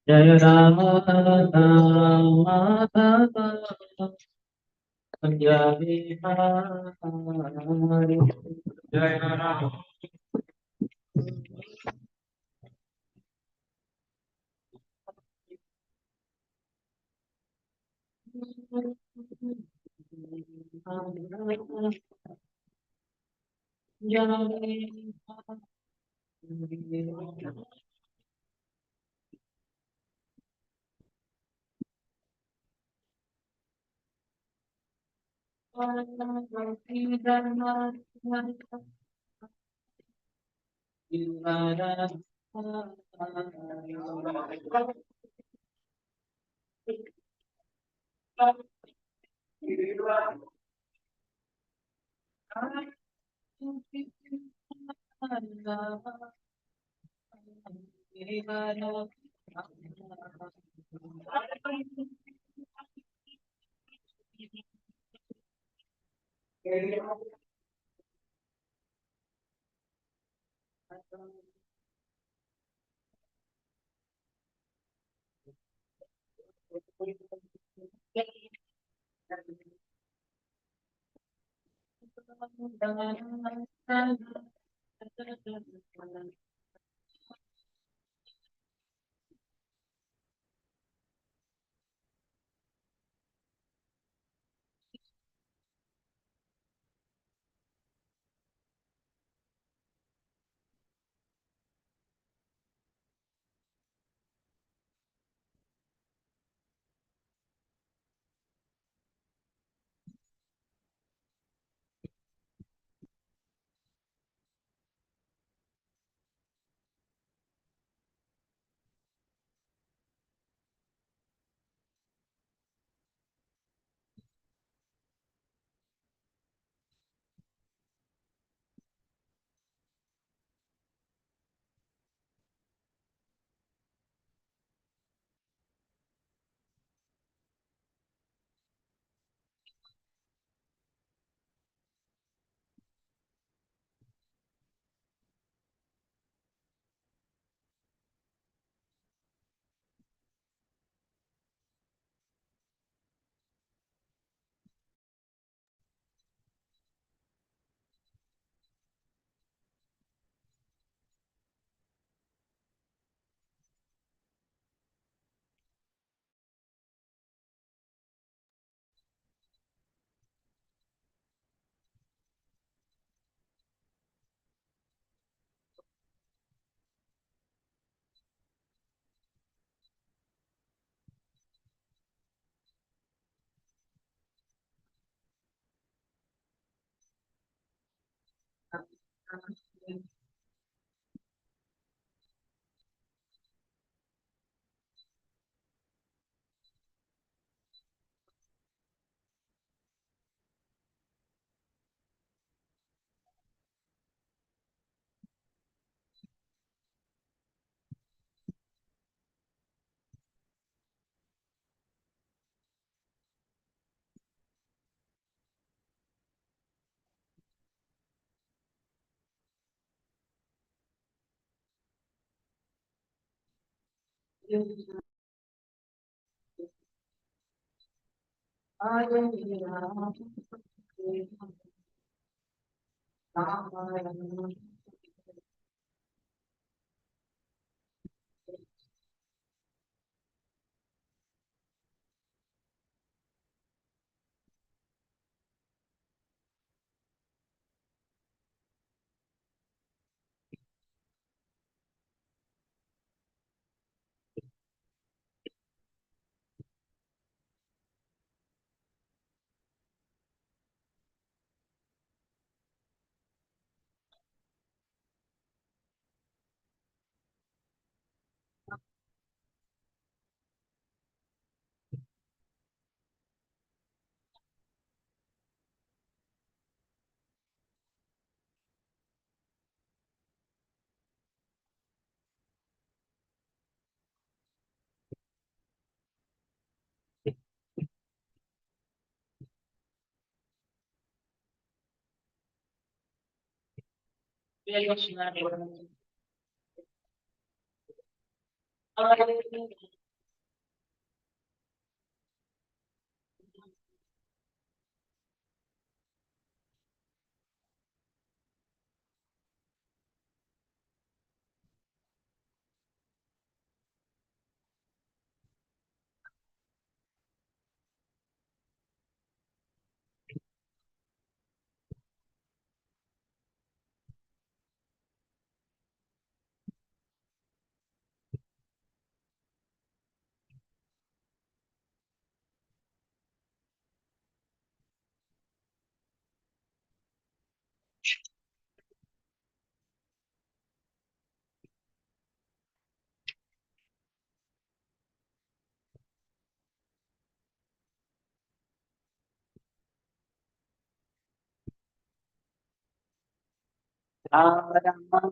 Jaya Rama Madhava Jai Hari Jaya Rama. Rama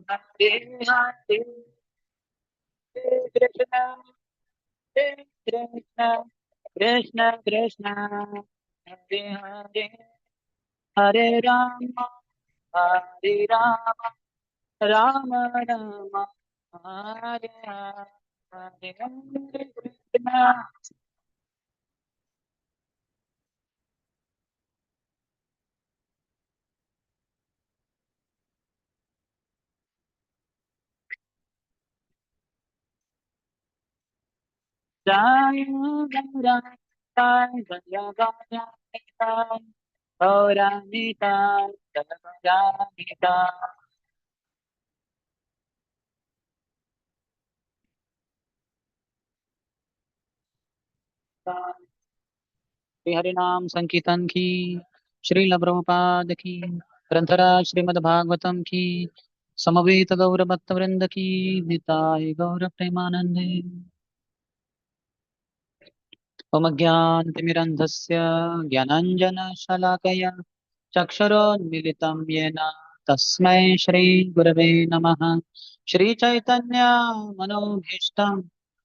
Hare Hare Krishna Krishna Krishna Krishna Hare Hare Hare Rama Hare Rama Rama Rama Hare Hare Hare Krishna Jai Gaura Sai Jaya Gaura Sai Gaura Nita Jaya Nita Shri Hari नाम संकीर्तन की श्रील प्रभुपाद की ग्रंथराज श्रीमद् भागवतम की समवेत गौर भक्त वृंद की निताय गौर प्रेमानंदे ओम ज्ञानतिमिरन्धस्य ज्ञानाञ्जनशलाकया चक्षुरोन्मिलितं येन तस्मै श्रीगुरवे नमः श्रीचैतन्य मनोभीष्टं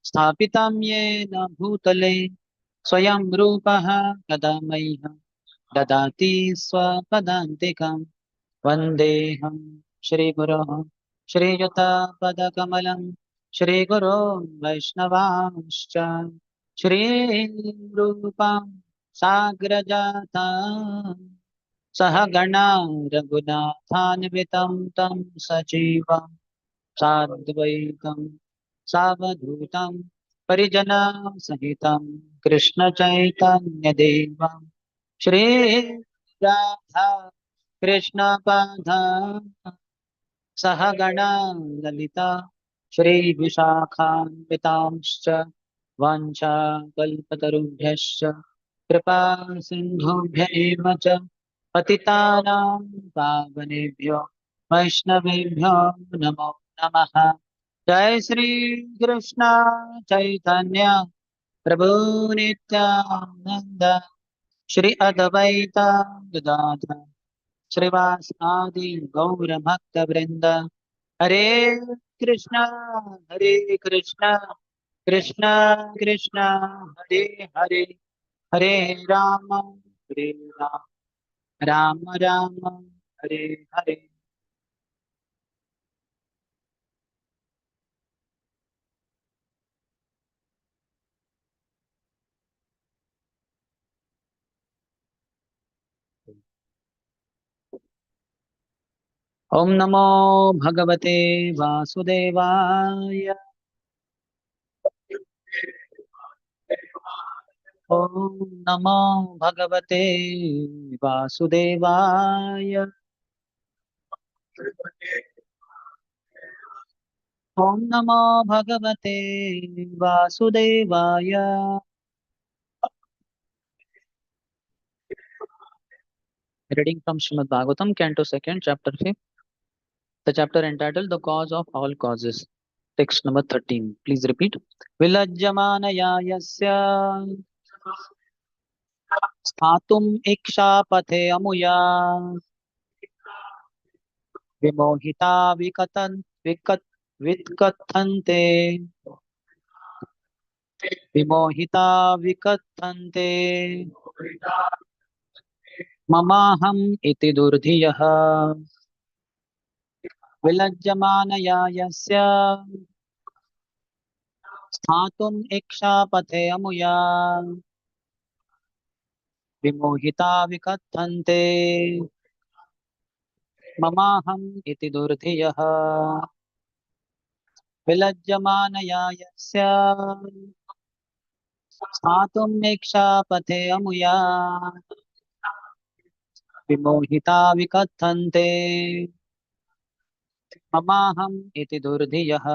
स्थापितं येन भूतले स्वयं रूपः कदा मह्यं ददाति स्वपदान्तिकं वन्देऽहं श्रीगुरोः श्रीयुतपदकमलं श्रीगुरो वैष्णवांश्च श्रीरूपं साग्रजाता सहगणा रघुनाथान्वितं तं सजीवं साद्वैतं सावधूतं परिजनसहितं कृष्णचैतन्यदेवं श्रीराधा कृष्णपादा सहगणा ललिता श्रीविशाखान्वितांश्च वाञ्छाकल्पतरुभ्यश्च कृपा सिन्धुभ्य एव च पतितानां पावनेभ्यो वैष्णवेभ्यो नमो नमः जय श्री कृष्ण चैतन्य प्रभु नित्यानंद श्री अद्वैत गदाधर श्रीवासादि गौर भक्त वृंद हरे कृष्णा हरे कृष्णा कृष्णा कृष्णा हरे हरे हरे राम राम राम हरे हरे ओम नमो भगवते वासुदेवाय ओम नमो भगवते वासुदेवाय ओम नमो भगवते वासुदेवाय Reading from Srimad Bhagavatam, Canto 2nd, Chapter 5, the chapter entitled The Cause of All Causes. Text number 13. Please repeat. Vilajyamanaya yasya स्थातुम् इक्षापथे अमुया विमोहिता विकथन्ते विमोहिता विकथन्ते ममाहम् इति दुर्धियः विलज्जमानया यस्य स्थातुम् इच्छापथे अमुया विमोहिता विकथन्ते ममाहम् इति दुर्धियः विलज्जमानया यस्य स्थातुम् इच्छापथे अमुया विमोहिता विकथन्ते ममाहम् इति दुर्धियः।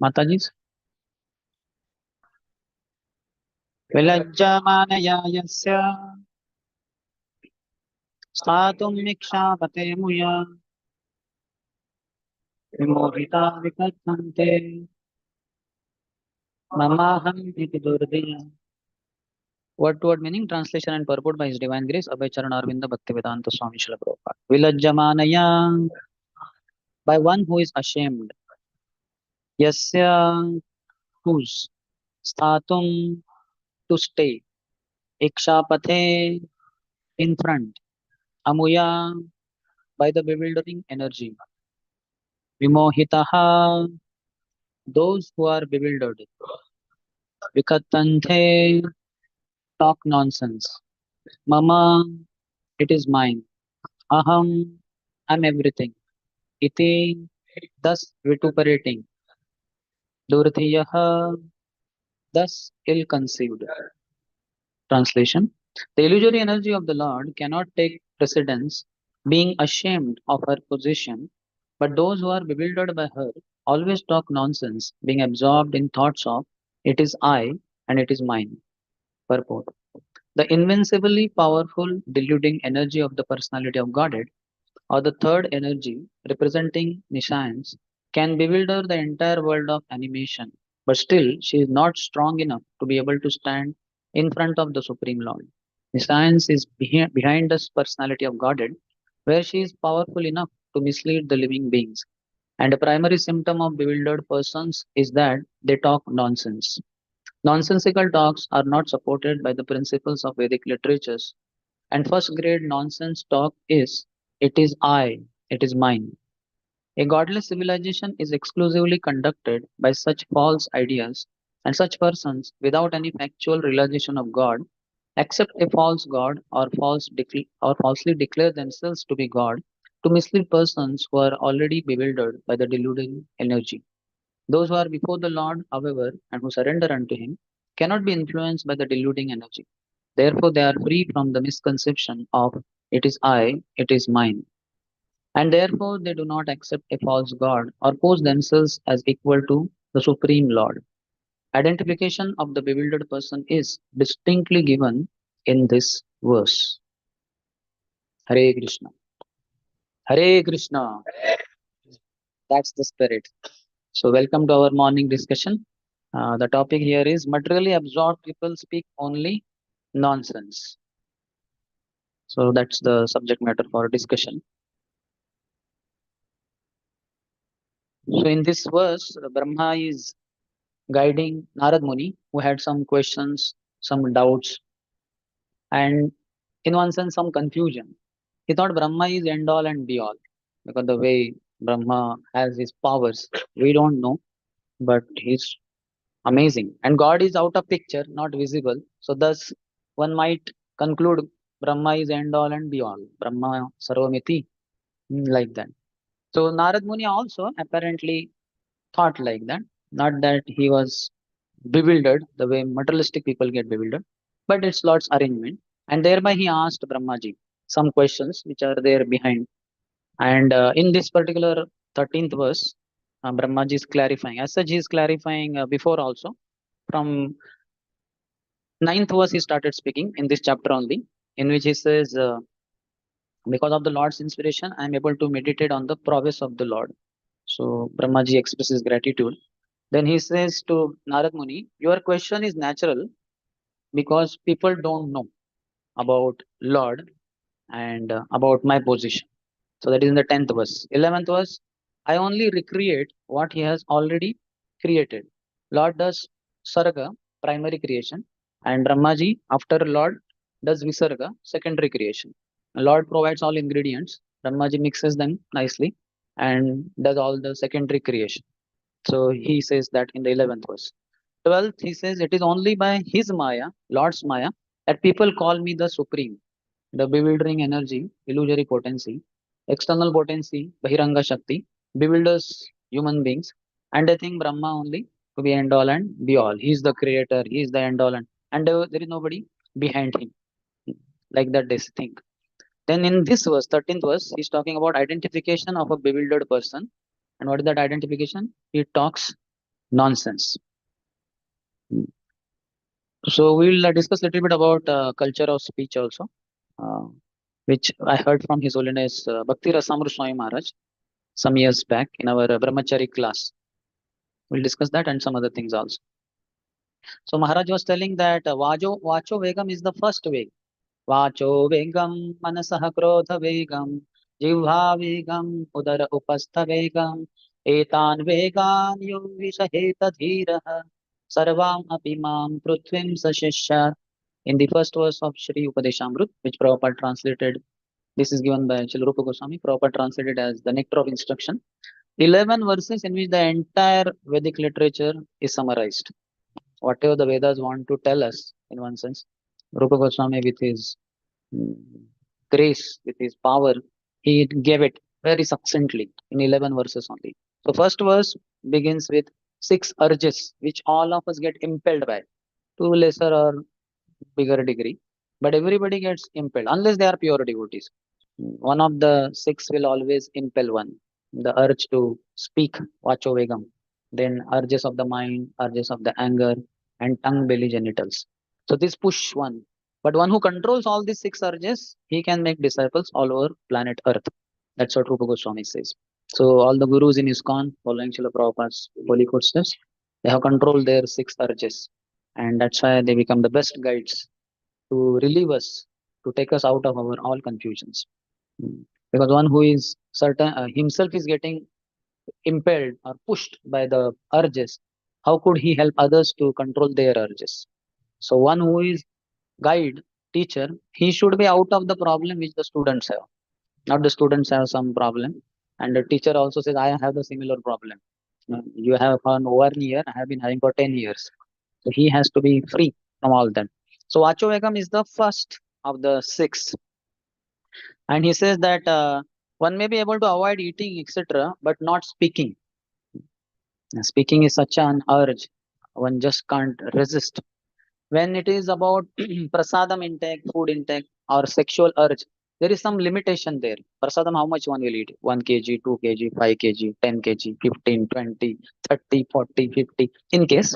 माताजी। विलज्जमानया यस्य स्थातुम् इच्छापते मुया विमोहिता विकथन्ते ममाहम् इति दुर्धियः। Word to word meaning, translation and purport by His Divine Grace, Abhay Charan Arvinda Bhaktivedanta Swami Srila Prabhupada. Vilajjamanaya, by one who is ashamed. Yasya, whose. Sthatum, to stay. Ikshapathe, in front. Amuya, by the bewildering energy. Vimohitaha, those who are bewildered. Vikatanthe, talk nonsense. Mama, it is mine. Aham, I'm everything. Iti, thus vituperating. Durthiyaha, thus ill-conceived. Translation: the illusory energy of the Lord cannot take precedence, being ashamed of her position, but those who are bewildered by her always talk nonsense, being absorbed in thoughts of it is I and it is mine. Purport: the invincibly powerful, deluding energy of the personality of Godhead, or the third energy representing Niscience, can bewilder the entire world of animation, but still she is not strong enough to be able to stand in front of the Supreme Lord. Niscience is behind the personality of Godhead, where she is powerful enough to mislead the living beings. And a primary symptom of bewildered persons is that they talk nonsense. Nonsensical talks are not supported by the principles of Vedic literatures, and first grade nonsense talk is it is I, it is mine. A godless civilization is exclusively conducted by such false ideas, and such persons, without any factual realization of God, accept a false God or falsely declare themselves to be God to mislead persons who are already bewildered by the deluding energy. Those who are before the Lord, however, and who surrender unto Him, cannot be influenced by the deluding energy. Therefore, they are free from the misconception of it is I, it is mine, and therefore they do not accept a false God or pose themselves as equal to the Supreme Lord. Identification of the bewildered person is distinctly given in this verse. Hare Krishna. Hare Krishna. That's the spirit. So, welcome to our morning discussion. The topic here is materially absorbed people speak only nonsense. So, that's the subject matter for discussion. So, in this verse, Brahma is guiding Narad Muni, who had some questions, some doubts, and in one sense, some confusion. He thought Brahma is end all and be all because the way Brahma has his powers, we don't know, but he's amazing. And God is out of picture, not visible. So, thus, one might conclude Brahma is end all and be all. Brahma Sarvamiti, like that. So, Narad Muni also apparently thought like that. Not that he was bewildered the way materialistic people get bewildered, but it's Lord's arrangement. And thereby he asked Brahmaji some questions which are there behind. And in this particular 13th verse, Brahmaji is clarifying. As such, he is clarifying before also. From ninth verse, he started speaking in this chapter only, in which he says, because of the Lord's inspiration, I am able to meditate on the prowess of the Lord. So Brahmaji expresses gratitude. Then he says to Narad Muni, your question is natural because people don't know about Lord and about my position. So that is in the 10th verse. 11th verse, I only recreate what he has already created. Lord does Sarga, primary creation, and Brahmaji, after Lord, does Visarga, secondary creation. Lord provides all ingredients, Brahmaji mixes them nicely and does all the secondary creation. So he says that in the 11th verse. 12th, he says, it is only by his Maya, Lord's Maya, that people call me the Supreme, the bewildering energy, illusory potency, external potency, Bahiranga Shakti, bewilders human beings, and I think Brahma only to be end all and be all. He is the creator, he is the end all, and there is nobody behind him. Like that, they think. Then in this verse, 13th verse, he's talking about identification of a bewildered person. And what is that identification? He talks nonsense. So we'll discuss a little bit about culture of speech also, uh, which I heard from His Holiness Bhakti Rasamru Swami Maharaj some years back in our Brahmachari class. We'll discuss that and some other things also. So Maharaj was telling that Vacho Vegam is the first way. Vacho Vegam Manasah Krodha Vegam Jivha Vegam Udara Upastha Vegam Etan Vegan Yovishaheta Dhiraha Sarvam Apimam Prithvim Sashishya. In the first verse of Shri Upadeshamrut, which Prabhupada translated, this is given by Srila Rupa Goswami, Prabhupada translated as the nectar of instruction. 11 verses in which the entire Vedic literature is summarized. Whatever the Vedas want to tell us, in one sense, Rupa Goswami, with his mm, grace, with his power, he gave it very succinctly in 11 verses only. So, first verse begins with six urges which all of us get impelled by to lesser or bigger degree, but everybody gets impelled unless they are pure devotees. One of the six will always impel one. The urge to speak, vacho vegam, then urges of the mind, urges of the anger, and tongue, belly, genitals. So this push one. But one who controls all these six urges, he can make disciples all over planet Earth. That's what Rupa Goswami says. So all the gurus in ISKCON, following Srila Prabhupada's holy footsteps, they have controlled their six urges. And that's why they become the best guides to relieve us, to take us out of our all confusions. Mm. Because one who is certain himself is getting impelled or pushed by the urges, how could he help others to control their urges? So one who is guide, teacher, he should be out of the problem which the students have. Not the students have some problem, and the teacher also says, I have the similar problem. You have for over a year, I have been having for 10 years. So he has to be free from all that. So Vachovekam is the first of the six. And he says that one may be able to avoid eating, etc., but not speaking. Speaking is such an urge, one just can't resist. When it is about prasadam intake, food intake, or sexual urge, there is some limitation there. Prasadam, how much one will eat? 1 kg, 2 kg, 5 kg, 10 kg, 15, 20, 30, 40, 50. In case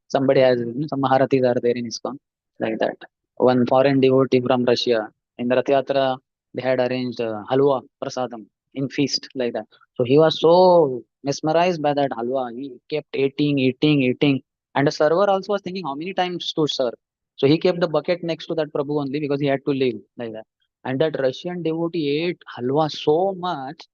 somebody has, some Maharathis are there in ISKCON, like that. One foreign devotee from Russia, in the Rath Yatra, they had arranged halwa, prasadam, in feast, like that. So he was so mesmerized by that halwa. He kept eating, eating, eating. And the server also was thinking how many times to serve. So he kept the bucket next to that Prabhu only because he had to leave like that. And that Russian devotee ate halwa so much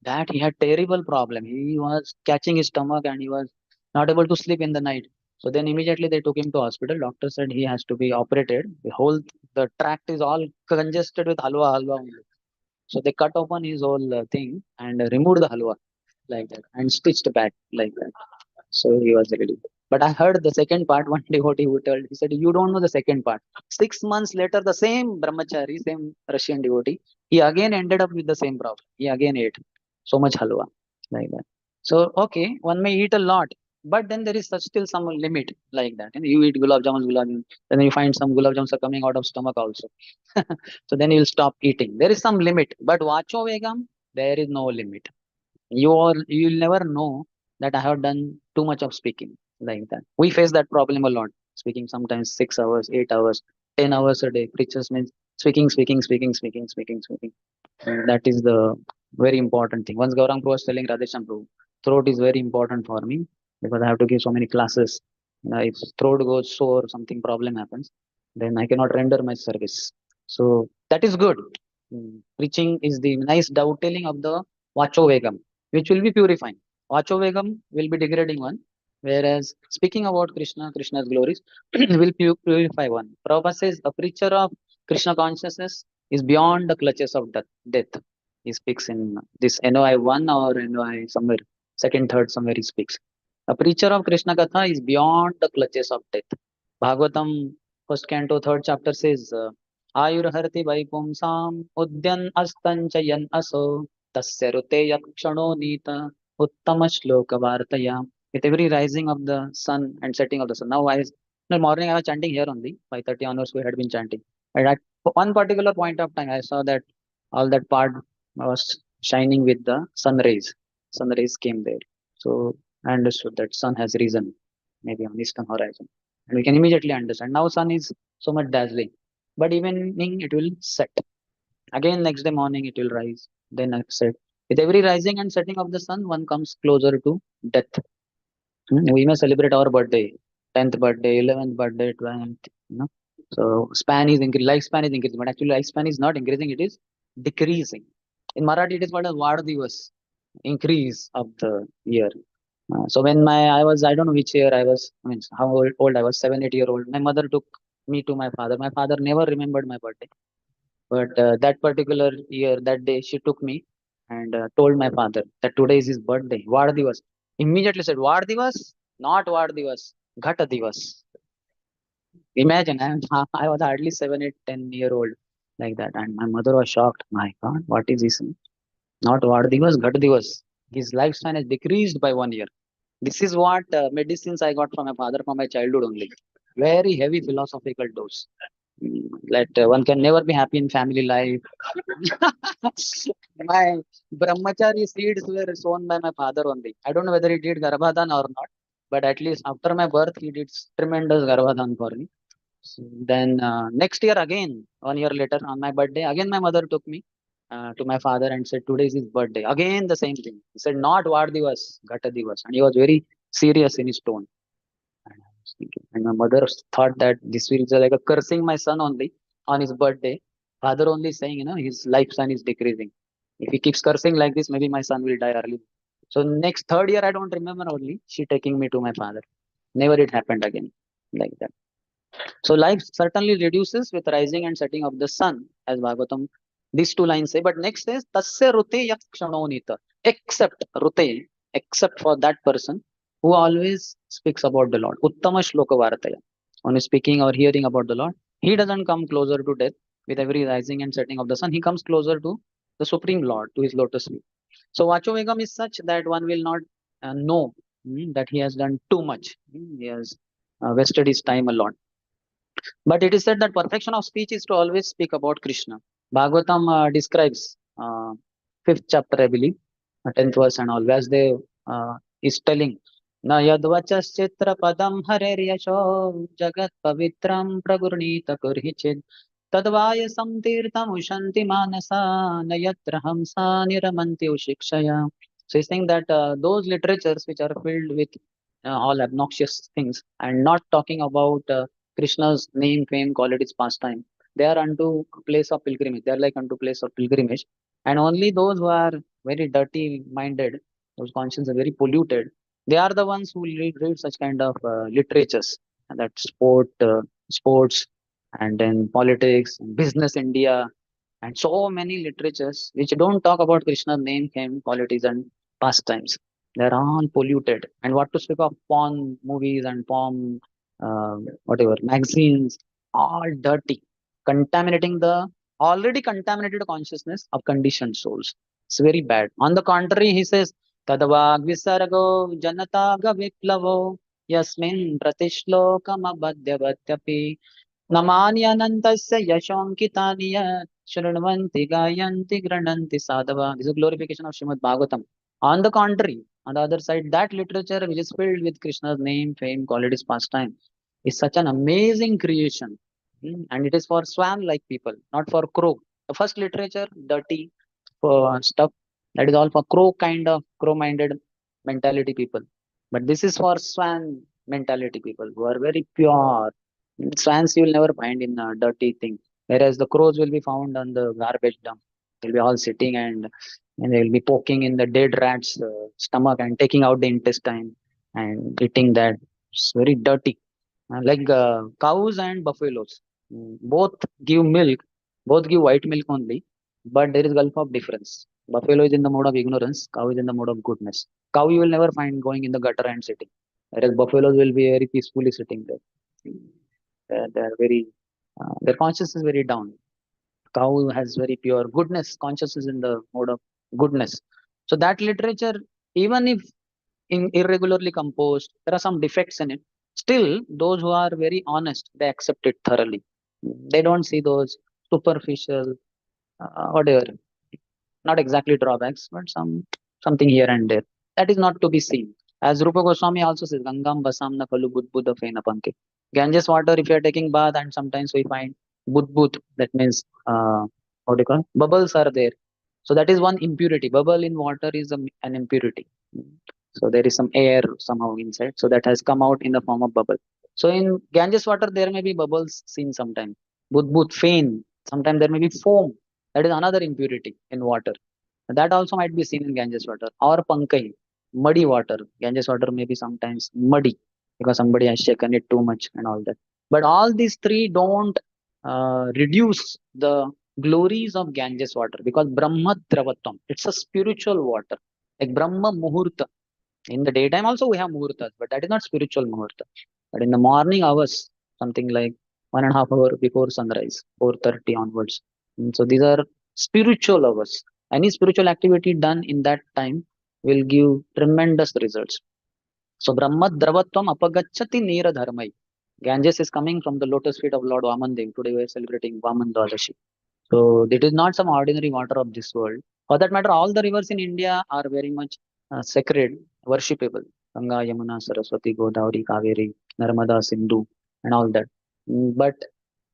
that he had terrible problem. He was catching his stomach and he was not able to sleep in the night. So then immediately they took him to hospital. Doctor said he has to be operated. The tract is all congested with halwa only. So they cut open his whole thing and removed the halwa like that and stitched back like that. So he was ready. But I heard the second part. One devotee who told, he said, you don't know the second part. 6 months later, the same brahmachari, same Russian devotee, he again ended up with the same problem. He again ate so much halwa like that. So, okay, one may eat a lot. But then there is such still some limit like that. And you eat gulab jamun, then you find some gulab jamuns are coming out of stomach also. So then you'll stop eating. There is some limit, but vacho vegam, there is no limit. You'll never know that I have done too much of speaking like that. We face that problem a lot. Speaking sometimes 6 hours, 8 hours, 10 hours a day. Preachers means speaking, speaking, speaking, speaking, speaking, speaking. And that is the very important thing. Once Gaurang Prabhu was telling Radheshan Prabhu, throat is very important for me because I have to give so many classes. If throat goes sore, something problem happens, then I cannot render my service. So that is good. Preaching is the nice dovetailing of the Vacho Vegam, which will be purifying. Vacho Vegam will be degrading one, whereas speaking about Krishna, Krishna's glories, will purify one. Prabhupada says a preacher of Krishna consciousness is beyond the clutches of death. He speaks in this NOI 1 or NOI somewhere, second, third, somewhere he speaks. A preacher of Krishna Katha is beyond the clutches of death. Bhagavatam, first canto, third chapter says, Ayurharti Vaipumsam Udyan Astanchayan Aso Tasya Rute Yakshano Nita Uttama Shloka Vartaya. With every rising of the sun and setting of the sun. Now, in the morning, I was chanting here only. 5:30 onwards, we had been chanting. And at one particular point of time, I saw that all that part was shining with the sun rays. Sun rays came there. So I understood that sun has risen, maybe on eastern horizon. And we can immediately understand. Now sun is so much dazzling. But evening it will set. Again next day morning it will rise. Then set. With every rising and setting of the sun, one comes closer to death. We may celebrate our birthday, 10th birthday, 11th birthday, 12th, you know. So span is increasing, lifespan is increasing, but actually lifespan is not increasing, it is decreasing. In Marathi, it is called as Vad Divas, increase of the year. So when I don't know which year I was, I mean, how old I was, 7, 8 year old. My mother took me to my father. My father never remembered my birthday, but that particular year, that day, she took me and told my father that today is his birthday. Vad Divas. Immediately said, Vad Divas, not Vad Divas, Ghata Divas. Imagine, I was hardly 7, 8, 10 year old like that, and my mother was shocked. My God, what is this? Not Vad Divas, Ghat Divas. His lifespan has decreased by 1 year. This is what medicines I got from my father from my childhood only. Very heavy philosophical dose. That one can never be happy in family life. My brahmachari seeds were sown by my father only. I don't know whether he did Garbhadan or not, but at least after my birth, he did tremendous Garbhadan for me. So then next year again, 1 year later on my birthday, again my mother took me to my father and said, today is his birthday. Again the same thing. He said, not Vad Divas, Ghata Divas. And he was very serious in his tone. And I was thinking, and my mother thought that this is like a cursing my son only on his birthday. Father only saying, his lifespan is decreasing. If he keeps cursing like this, maybe my son will die early. So next third year, I don't remember only, she taking me to my father. Never it happened again like that. So life certainly reduces with rising and setting of the sun, as Bhagavatam, these two lines say. But next says, Tasya Rute Yakshanonita. Except Rute, except for that person who always speaks about the Lord. Uttama Shloka Varataya. When he's speaking or hearing about the Lord, he doesn't come closer to death with every rising and setting of the sun. He comes closer to the Supreme Lord, to his lotus feet. So Vachovegam is such that one will not know that he has done too much. He has wasted his time a lot. But it is said that perfection of speech is to always speak about Krishna. Bhagavatam describes fifth chapter, I believe, 10th verse and all. Vyasdev is telling, Na yadvachas chitra padam hareryasho jagat pavitram pragurnita kurhichid tadvaya samtirtam ushanti manasa nayatra hamsa niramanti ushikshaya. So he's saying that those literatures which are filled with all obnoxious things and not talking about Krishna's name, fame, qualities, pastime. They are unto place of pilgrimage. They are like unto place of pilgrimage. And only those who are very dirty minded, whose conscience are very polluted, they are the ones who read such kind of literatures. And that sports, and then politics, business India, and so many literatures which don't talk about Krishna's name, fame, qualities, and pastimes. They're all polluted. And what to speak of porn movies and porn, whatever, magazines, all dirty, contaminating the already contaminated consciousness of conditioned souls. It's very bad. On the contrary, he says, तद्वाग्विसर्गो जनतागविप्लवो यस्मिन् प्रतिश्लोकमबध्यवत्यपि नमान्यनन्तस्य यशोऽङ्कितानि यत् शृण्वन्ति गायन्ति गृह्णन्ति साधवः. This is glorification of Srimad Bhagavatam. On the contrary, on the other side, that literature which is filled with Krishna's name, fame, qualities, pastime is such an amazing creation. And it is for swan-like people, not for crow. The first literature, dirty stuff, that is all for crow kind of crow-minded mentality people. But this is for swan mentality people who are very pure. Swans you will never find in a dirty thing, whereas the crows will be found on the garbage dump. They'll be all sitting and they will be poking in the dead rat's stomach and taking out the intestine and eating that. It's very dirty. Like cows and buffaloes, both give milk, both give white milk only, but there is gulf of difference. Buffalo is in the mode of ignorance, cow is in the mode of goodness. Cow you will never find going in the gutter and sitting, whereas buffaloes will be very peacefully sitting there. They are very, their conscience is very down. Cow has very pure goodness, conscious is in the mode of goodness. So that literature, even if irregularly composed, there are some defects in it. Still, those who are very honest, they accept it thoroughly. They don't see those superficial, whatever, not exactly drawbacks, but something here and there. That is not to be seen. As Rupa Goswami also says, Gangam Vasamna Kalu Budbuddha Fena Panke. Ganges water, if you are taking bath, and sometimes we find Budbud, that means, what do you call it? Bubbles are there. So that is one impurity. Bubble in water is an impurity. So there is some air somehow inside. So that has come out in the form of bubble. So in Ganges water, there may be bubbles seen sometimes. Budbud, fain. Sometimes there may be foam. That is another impurity in water. That also might be seen in Ganges water. Or Pankai, muddy water. Ganges water may be sometimes muddy because somebody has shaken it too much and all that. But all these three don't reduce the glories of Ganges water because Brahma Dravatvam. It's a spiritual water. Like Brahma Muhurta. In the daytime also we have muhurtas, but that is not spiritual muhurta. But in the morning hours, something like 1.5 hour before sunrise, 4:30 onwards. So these are spiritual hours. Any spiritual activity done in that time will give tremendous results. So Brahma Dravatvam Apagachati Nira Dharmai. Ganges is coming from the lotus feet of Lord Vamandev. Today we are celebrating Vaman Dwadashi. So it is not some ordinary water of this world. For that matter, all the rivers in India are very much sacred, worshipable. Ganga, Yamuna, Saraswati, Godavari, Kaveri, Narmada, Sindhu, and all that. But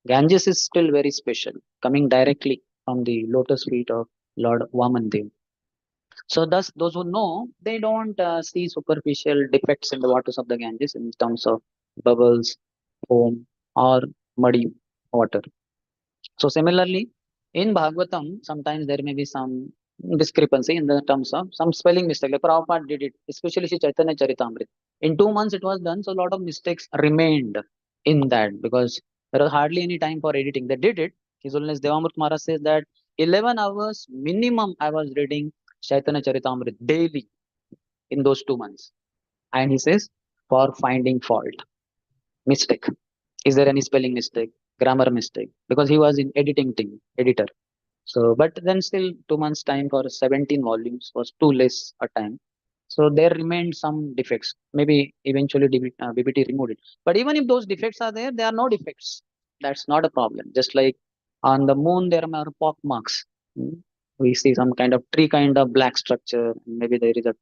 Ganges is still very special, coming directly from the lotus feet of Lord Vamandev. So thus, those who know, they don't see superficial defects in the waters of the Ganges in terms of bubbles, foam, or muddy water. So similarly, in Bhagavatam, sometimes there may be some discrepancy in the terms of some spelling mistake. Like Prabhupada did it, especially Sri Chaitanya Charitamrita. In 2 months it was done, so a lot of mistakes remained in that because there was hardly any time for editing. They did it. His Holiness Devamrita Maharaj says that 11 hours minimum I was reading Chaitanya Charitamrita daily in those 2 months. And he says, for finding fault, mistake. Is there any spelling mistake, grammar mistake? Because he was in editing team, editor. So, but then still 2 months time for 17 volumes was too less a time. So there remained some defects. Maybe eventually BBT removed it. But even if those defects are there, there are no defects. That's not a problem. Just like on the moon, there are pock marks. Hmm. We see some kind of tree kind of black structure. Maybe there is a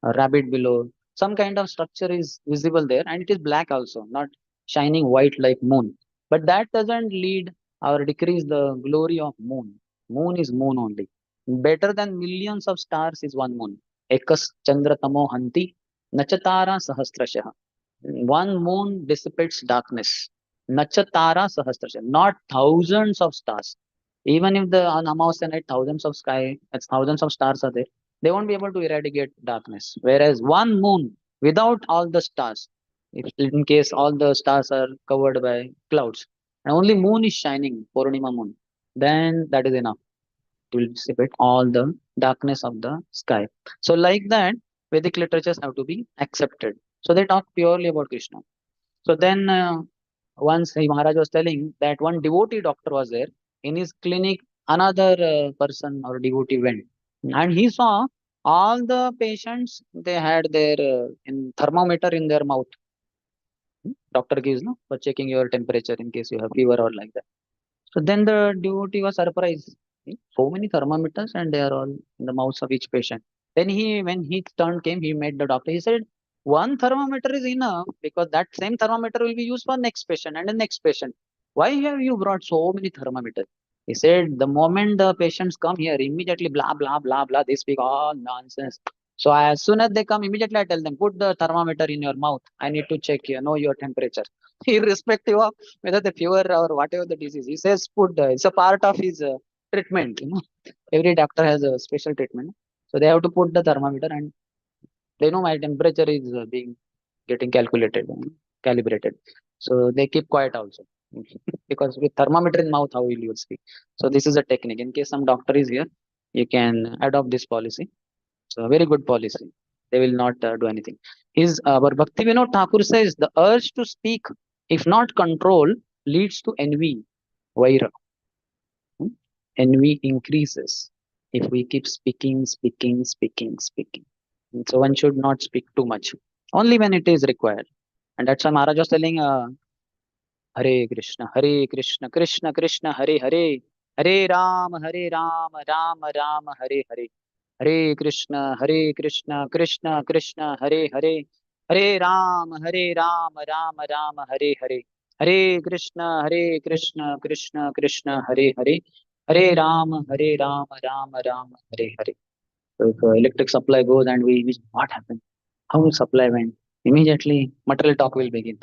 rabbit below. Some kind of structure is visible there, and it is black also, not shining white like moon. But that doesn't lead or decrease the glory of moon. Moon is moon only. Better than millions of stars is one moon. Ekas Chandra Tamo Hanti Nachatara Sahasrashah. One moon dissipates darkness. Nachatara Sahasrashah. Not thousands of stars. Even if the on Amavasya night thousands of sky, it's thousands of stars are there, they won't be able to eradicate darkness. Whereas one moon without all the stars, if in case all the stars are covered by clouds, and only moon is shining, Purnima moon, then that is enough to dissipate all the darkness of the sky. So, like that, Vedic literatures have to be accepted. So, they talk purely about Krishna. So, then once Maharaj was telling that one devotee doctor was there in his clinic, another person or devotee went and he saw All the patients, they had their in thermometer in their mouth. Doctor gives no for checking your temperature in case you have fever or like that. So then the devotee was surprised. So many thermometers and they are all in the mouths of each patient. Then when his turn came, he met the doctor. He said, one thermometer is enough because that same thermometer will be used for next patient and the next patient. Why have you brought so many thermometers? He said, the moment the patients come here, immediately blah, blah, blah, blah, they speak all nonsense. So as soon as they come, immediately I tell them, put the thermometer in your mouth. I need to check, your temperature. Irrespective of whether the fever or whatever the disease. He says food, it's a part of his treatment. Every doctor has a special treatment. So they have to put the thermometer and they know my temperature is being getting calculated, calibrated. So they keep quiet also. Because with thermometer in mouth, how will you speak? So this is a technique. In case some doctor is here, you can adopt this policy. So a very good policy. They will not do anything. Our Bhaktivinoda Thakur says the urge to speak, if not control, leads to envy, vaira. Hmm? Envy increases if we keep speaking, speaking, speaking, speaking. And so one should not speak too much, only when it is required. And that's why Maharaj was telling, Hare Krishna, Hare Krishna, Krishna Krishna, Hare Hare, Hare Ram, Ram Ram, Hare Hare. Hare Krishna, Hare Krishna, Krishna Krishna, Hare Hare, Hare Ram, Ram Ram, Hare Hare, Hare Krishna, Krishna Krishna, Hare Hare, Hare Ram, Ram Ram, Hare Hare. So if electric supply goes and we what happened? How will supply went? Immediately material talk will begin.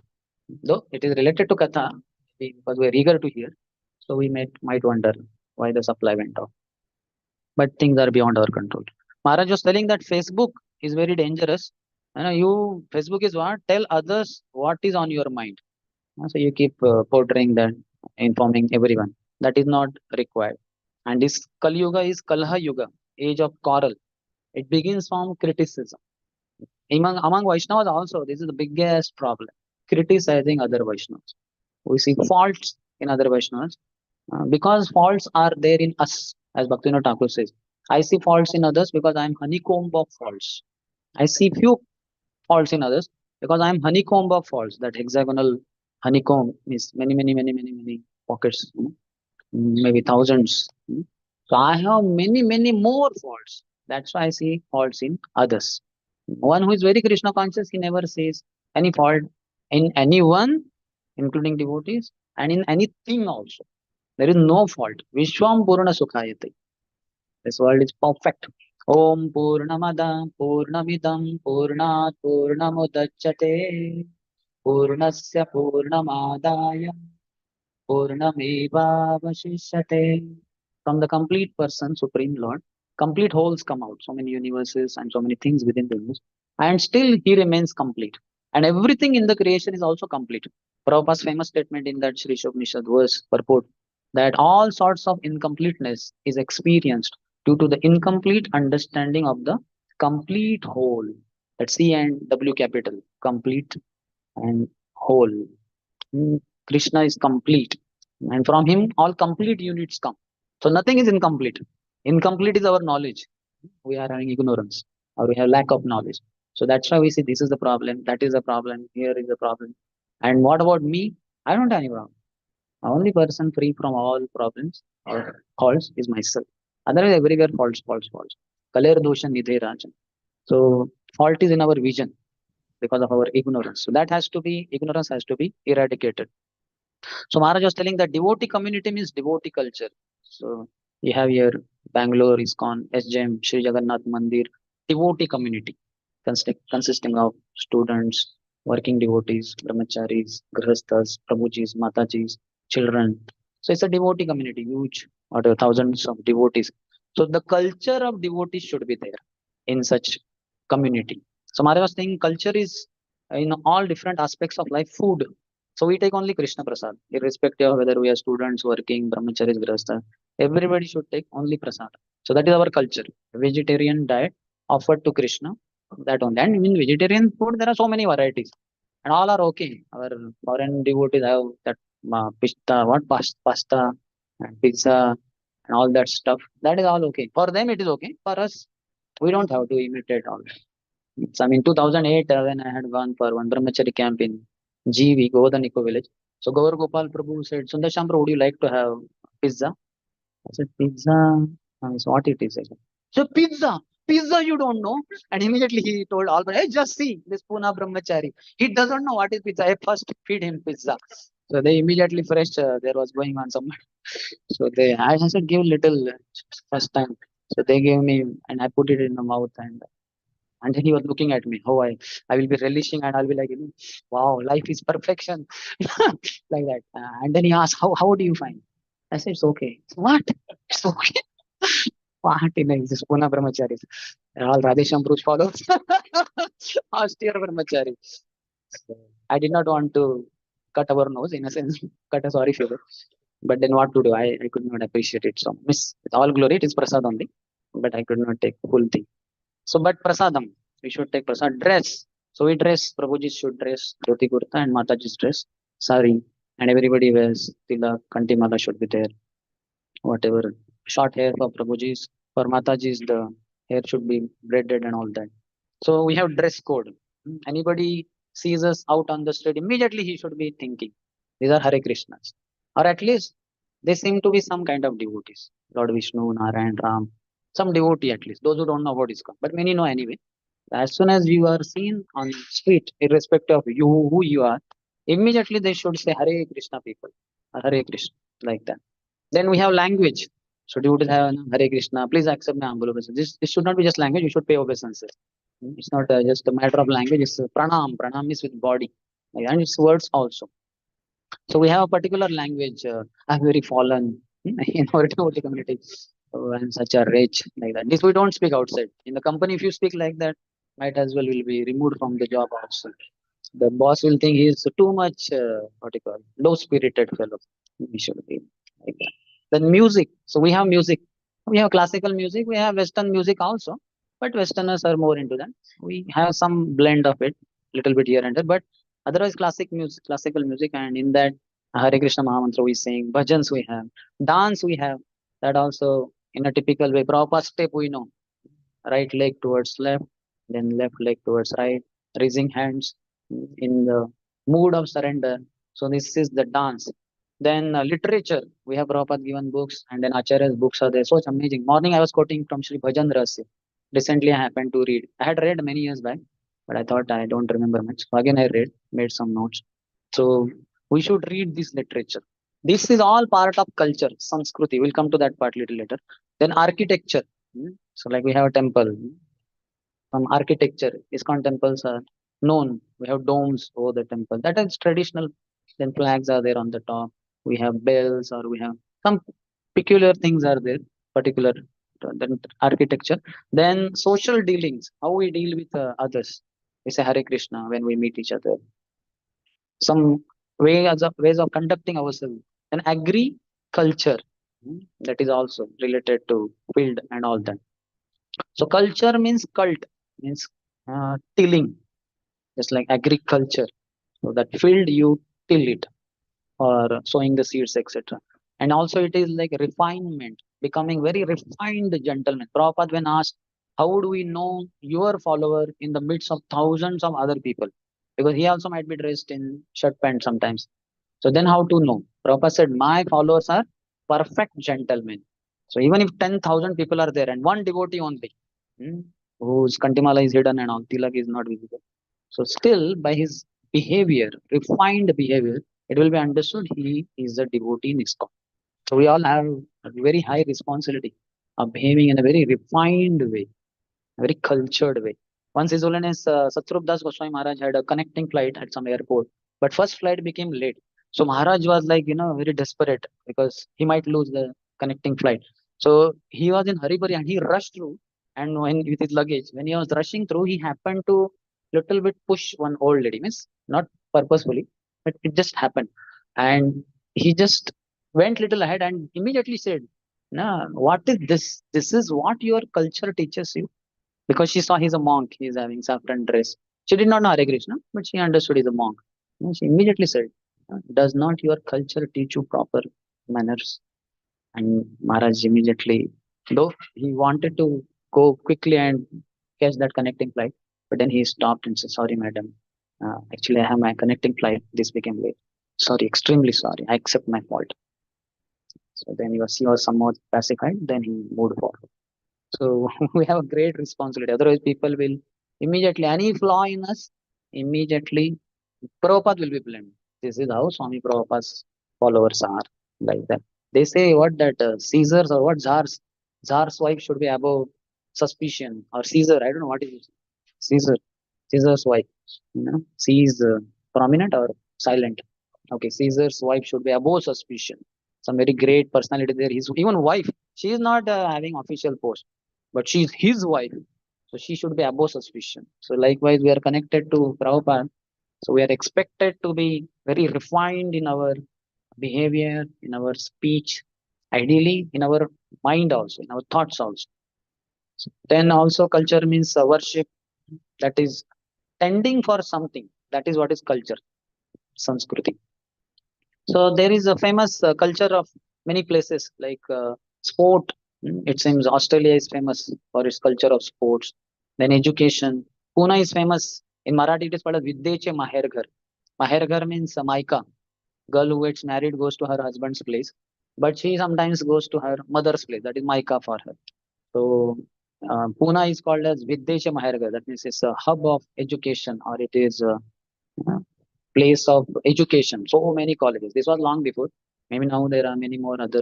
Though it is related to Katha, because we are eager to hear, so we might wonder why the supply went off. But things are beyond our control. Maharaj was telling that Facebook is very dangerous. Facebook is what? Tell others what is on your mind. So you keep portraying that, informing everyone. That is not required. And this Kali Yuga is Kalha Yuga, age of quarrel. It begins from criticism. Among Vaishnavas also, this is the biggest problem. Criticizing other Vaishnavas. We see faults in other Vaishnavas because faults are there in us, as Bhaktivinoda Thakur says. I see faults in others because I am honeycomb of faults. I see few faults in others because I am honeycomb of faults. That hexagonal honeycomb is many, many, many, many, many pockets, maybe thousands. So I have many, many more faults. That's why I see faults in others. One who is very Krishna conscious, he never sees any fault in anyone, including devotees, and in anything also. There is no fault. Vishwam Purna Sukhayate. This world is perfect. Om Purnamada Purnamidam Purnat Purnamudachyate Purnasya Purnamadaya Purnamevavashishyate. From the complete person, Supreme Lord, complete wholes come out. So many universes and so many things within the universe. And still he remains complete. And everything in the creation is also complete. Prabhupada's famous statement in that Sri Upanishad verse purport that all sorts of incompleteness is experienced due to the incomplete understanding of the complete whole. That C and W capital, complete and whole. Krishna is complete, and from him all complete units come. So nothing is incomplete. Incomplete is our knowledge. We are having ignorance or we have lack of knowledge. So that's why we see this is the problem, that is the problem, here is the problem. And what about me? I don't have any problem. The only person free from all problems or faults is myself. Otherwise, everywhere faults, faults, faults. Kaler dosha nidhe rajan. So fault is in our vision because of our ignorance. So that has to be, ignorance has to be eradicated. So Maharaj was telling that devotee community means devotee culture. So you have here Bangalore, ISKCON, SJM, Sri Jagannath Mandir, devotee community consisting of students, working devotees, brahmacharis, grihasthas, prabhujis, matajis, children. So it's a devotee community, huge, or thousands of devotees. So the culture of devotees should be there in such community. So Maharaj was saying culture is in all different aspects of life, food. So we take only Krishna Prasad, irrespective of whether we are students, working, brahmacharis, grihastha. Everybody should take only Prasad. So that is our culture. Vegetarian diet offered to Krishna. That only. And in vegetarian food, there are so many varieties. And all are okay. Our foreign devotees have that pasta and pizza and all that stuff. That is all okay. For them, it is okay. For us, We don't have to imitate all. So, I mean, 2008, when I had gone for one brahmachari camp in GV, Govardhan Eco Village. So, Gaur Gopal Prabhu said, Sundarshyam Prabhu, would you like to have pizza? I said, pizza? So what it is? I said, so pizza you don't know? And immediately he told all, hey, just see this Pune brahmachari. He doesn't know what is pizza. I first feed him pizza. So they immediately fresh, there was going on some. So I said, give little first time. So they gave me, and I put it in the mouth, and then he was looking at me, how I will be relishing, and I'll be like, wow, life is perfection, like that. And then he asked, how do you find? I said, it's okay. What? It's okay. What in this Pune brahmacharis? They're all Radhesham Bruce followers. Austere brahmachari. So, I did not want to cut our nose in a sense, cut a sorry figure. But then what to do? I could not appreciate it. So, miss, with all glory, it is prasad only. But I could not take full thing. So, but prasadam, we should take prasad. Dress. So, we dress. Prabhuji should dress dhoti kurta and Mataji's dress sari. And everybody wears tilak, kantimala should be there. Whatever. Short hair for Prabhuji's. For Mataji's, the hair should be braided and all that. So, we have dress code. Anybody sees us out on the street, immediately he should be thinking, these are Hare Krishnas. Or at least they seem to be some kind of devotees. Lord Vishnu, Narayan, Ram, some devotee at least. Those who don't know about ISKCON, but many know anyway. As soon as you are seen on street, irrespective of you who you are, immediately they should say Hare Krishna people, or Hare Krishna, like that. Then we have language. So devotees have Hare Krishna, please accept my humble obeisance. This should not be just language, you should pay obeisances. It's not just a matter of language, it's pranam. Pranam is with body. And it's words also. So we have a particular language. I'm very fallen in our devotee community. Oh, I'm such a rich, like that. This we don't speak outside. In the company, if you speak like that, might as well will be removed from the job also. The boss will think he's too much, what you call, low spirited fellow. He should be like that. Then music. So we have music. We have classical music. We have Western music also. But Westerners are more into that. We have some blend of it, little bit here and there. But otherwise, classical music, and in that Hare Krishna Mahamantra we sing, bhajans we have, dance we have. That also in a typical way. Proper step we know. Right leg towards left, then left leg towards right, raising hands in the mood of surrender. So this is the dance. Then literature, we have Prabhupada given books, and then Acharya's books are there. So it's amazing. Morning I was quoting from Sri Bhajan Rasya. Recently I happened to read. I had read many years back, but I thought I don't remember much. So again I read, made some notes. So we should read this literature. This is all part of culture, Sanskriti. We'll come to that part little later. Then architecture. So like we have a temple. From architecture, ISKCON temples are known. We have domes over the temple. That is traditional. Then flags are there on the top. We have bells, or we have some peculiar things are there. Particular then architecture. Then social dealings. How we deal with others. We say Hare Krishna when we meet each other. Some ways of conducting ourselves. Then agriculture. That is also related to field and all that. So culture means cult, means tilling, just like agriculture. So that field you till it, or sowing the seeds, etc. And also it is like refinement, becoming very refined gentleman. Prabhupada when asked, how do we know your follower in the midst of thousands of other people? Because he also might be dressed in shirt pant sometimes. So then how to know? Prabhupada said, my followers are perfect gentlemen. So even if 10,000 people are there and one devotee only, hmm, whose Kantimala is hidden and all, Tilak is not visible. So still by his behavior, refined behavior, it will be understood he is a devotee in ISKCON. So we all have a very high responsibility of behaving in a very refined way, a very cultured way. Once His Holiness Satsrup Das Goswami Maharaj had a connecting flight at some airport, but first flight became late. So Maharaj was like, very desperate because he might lose the connecting flight. So he was in hurry and he rushed through. And when with his luggage, when he was rushing through, he happened to little bit push one old lady, means not purposefully, but it just happened. And he just went little ahead and immediately said, "Nah, what is this? This is what your culture teaches you." Because she saw he's a monk, he's having saffron dress. She did not know Hare Krishna, but she understood he's a monk. And she immediately said, does not your culture teach you proper manners? And Maharaj immediately, though he wanted to go quickly and catch that connecting flight. But then he stopped and said, "Sorry, madam. Actually, I have my connecting flight. This became late. Sorry, extremely sorry. I accept my fault." So then he was somewhat pacified. Then he moved forward. So we have a great responsibility. Otherwise, people will immediately, any flaw in us, immediately, Prabhupada will be blamed. This is how Swami Prabhupada's followers are, like that. They say what that Caesars or what Tsar's wife should be above suspicion, or Caesar, I don't know what is it. Caesar, Caesar's wife. She is prominent or silent. Okay, Caesar's wife should be above suspicion. Some very great personality there. His even wife, she is not having official post, but she is his wife, so she should be above suspicion. So likewise, we are connected to Prabhupada, so we are expected to be very refined in our behavior, in our speech, ideally in our mind also, in our thoughts also. Then also culture means worship, that is tending for something. That is what is culture, Sanskriti. So there is a famous culture of many places like sport. It seems Australia is famous for its culture of sports. Then education. Pune is famous. In Marathi, it is called as Vidyeche Maherghar. Maherghar means Maika. Girl who gets married goes to her husband's place, but she sometimes goes to her mother's place. That is Maika for her. So Pune is called as Videsha Maharga. That means it's a hub of education, or it is a place of education. So many colleges. This was long before. Maybe now there are many more other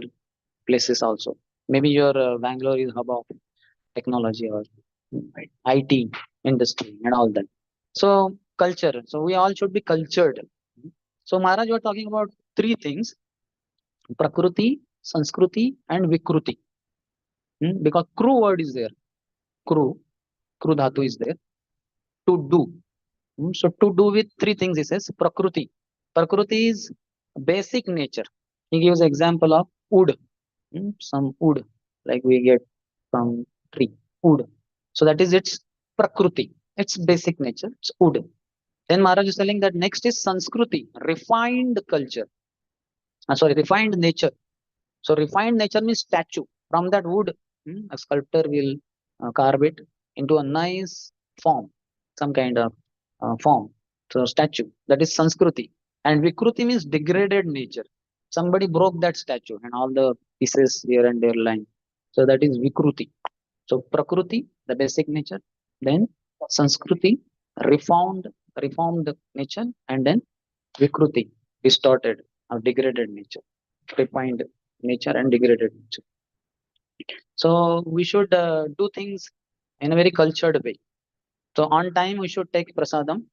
places also. Maybe your Bangalore is hub of technology or IT industry and all that. So culture. So we all should be cultured. So Maharaj, you are talking about three things: Prakriti, Sanskruti, and Vikruti. Because kru word is there. Kru, kru dhatu is there. To do. So to do with three things, he says Prakriti. Prakriti is basic nature. He gives example of wood. Some wood, like we get from tree. Wood. So that is its Prakriti. Its basic nature. It's wood. Then Maharaj is telling that next is Sanskriti, refined culture. Sorry, refined nature. So refined nature means statue. From that wood, a sculptor will carve it into a nice form, some kind of form. So statue. That is Sanskriti. And Vikruti means degraded nature. Somebody broke that statue and all the pieces here and there lying. So that is Vikruti. So Prakriti, the basic nature. Then Sanskriti, reformed, reformed nature. And then Vikruti, distorted or degraded nature, refined nature and degraded nature. So we should do things in a very cultured way. So on time we should take prasadam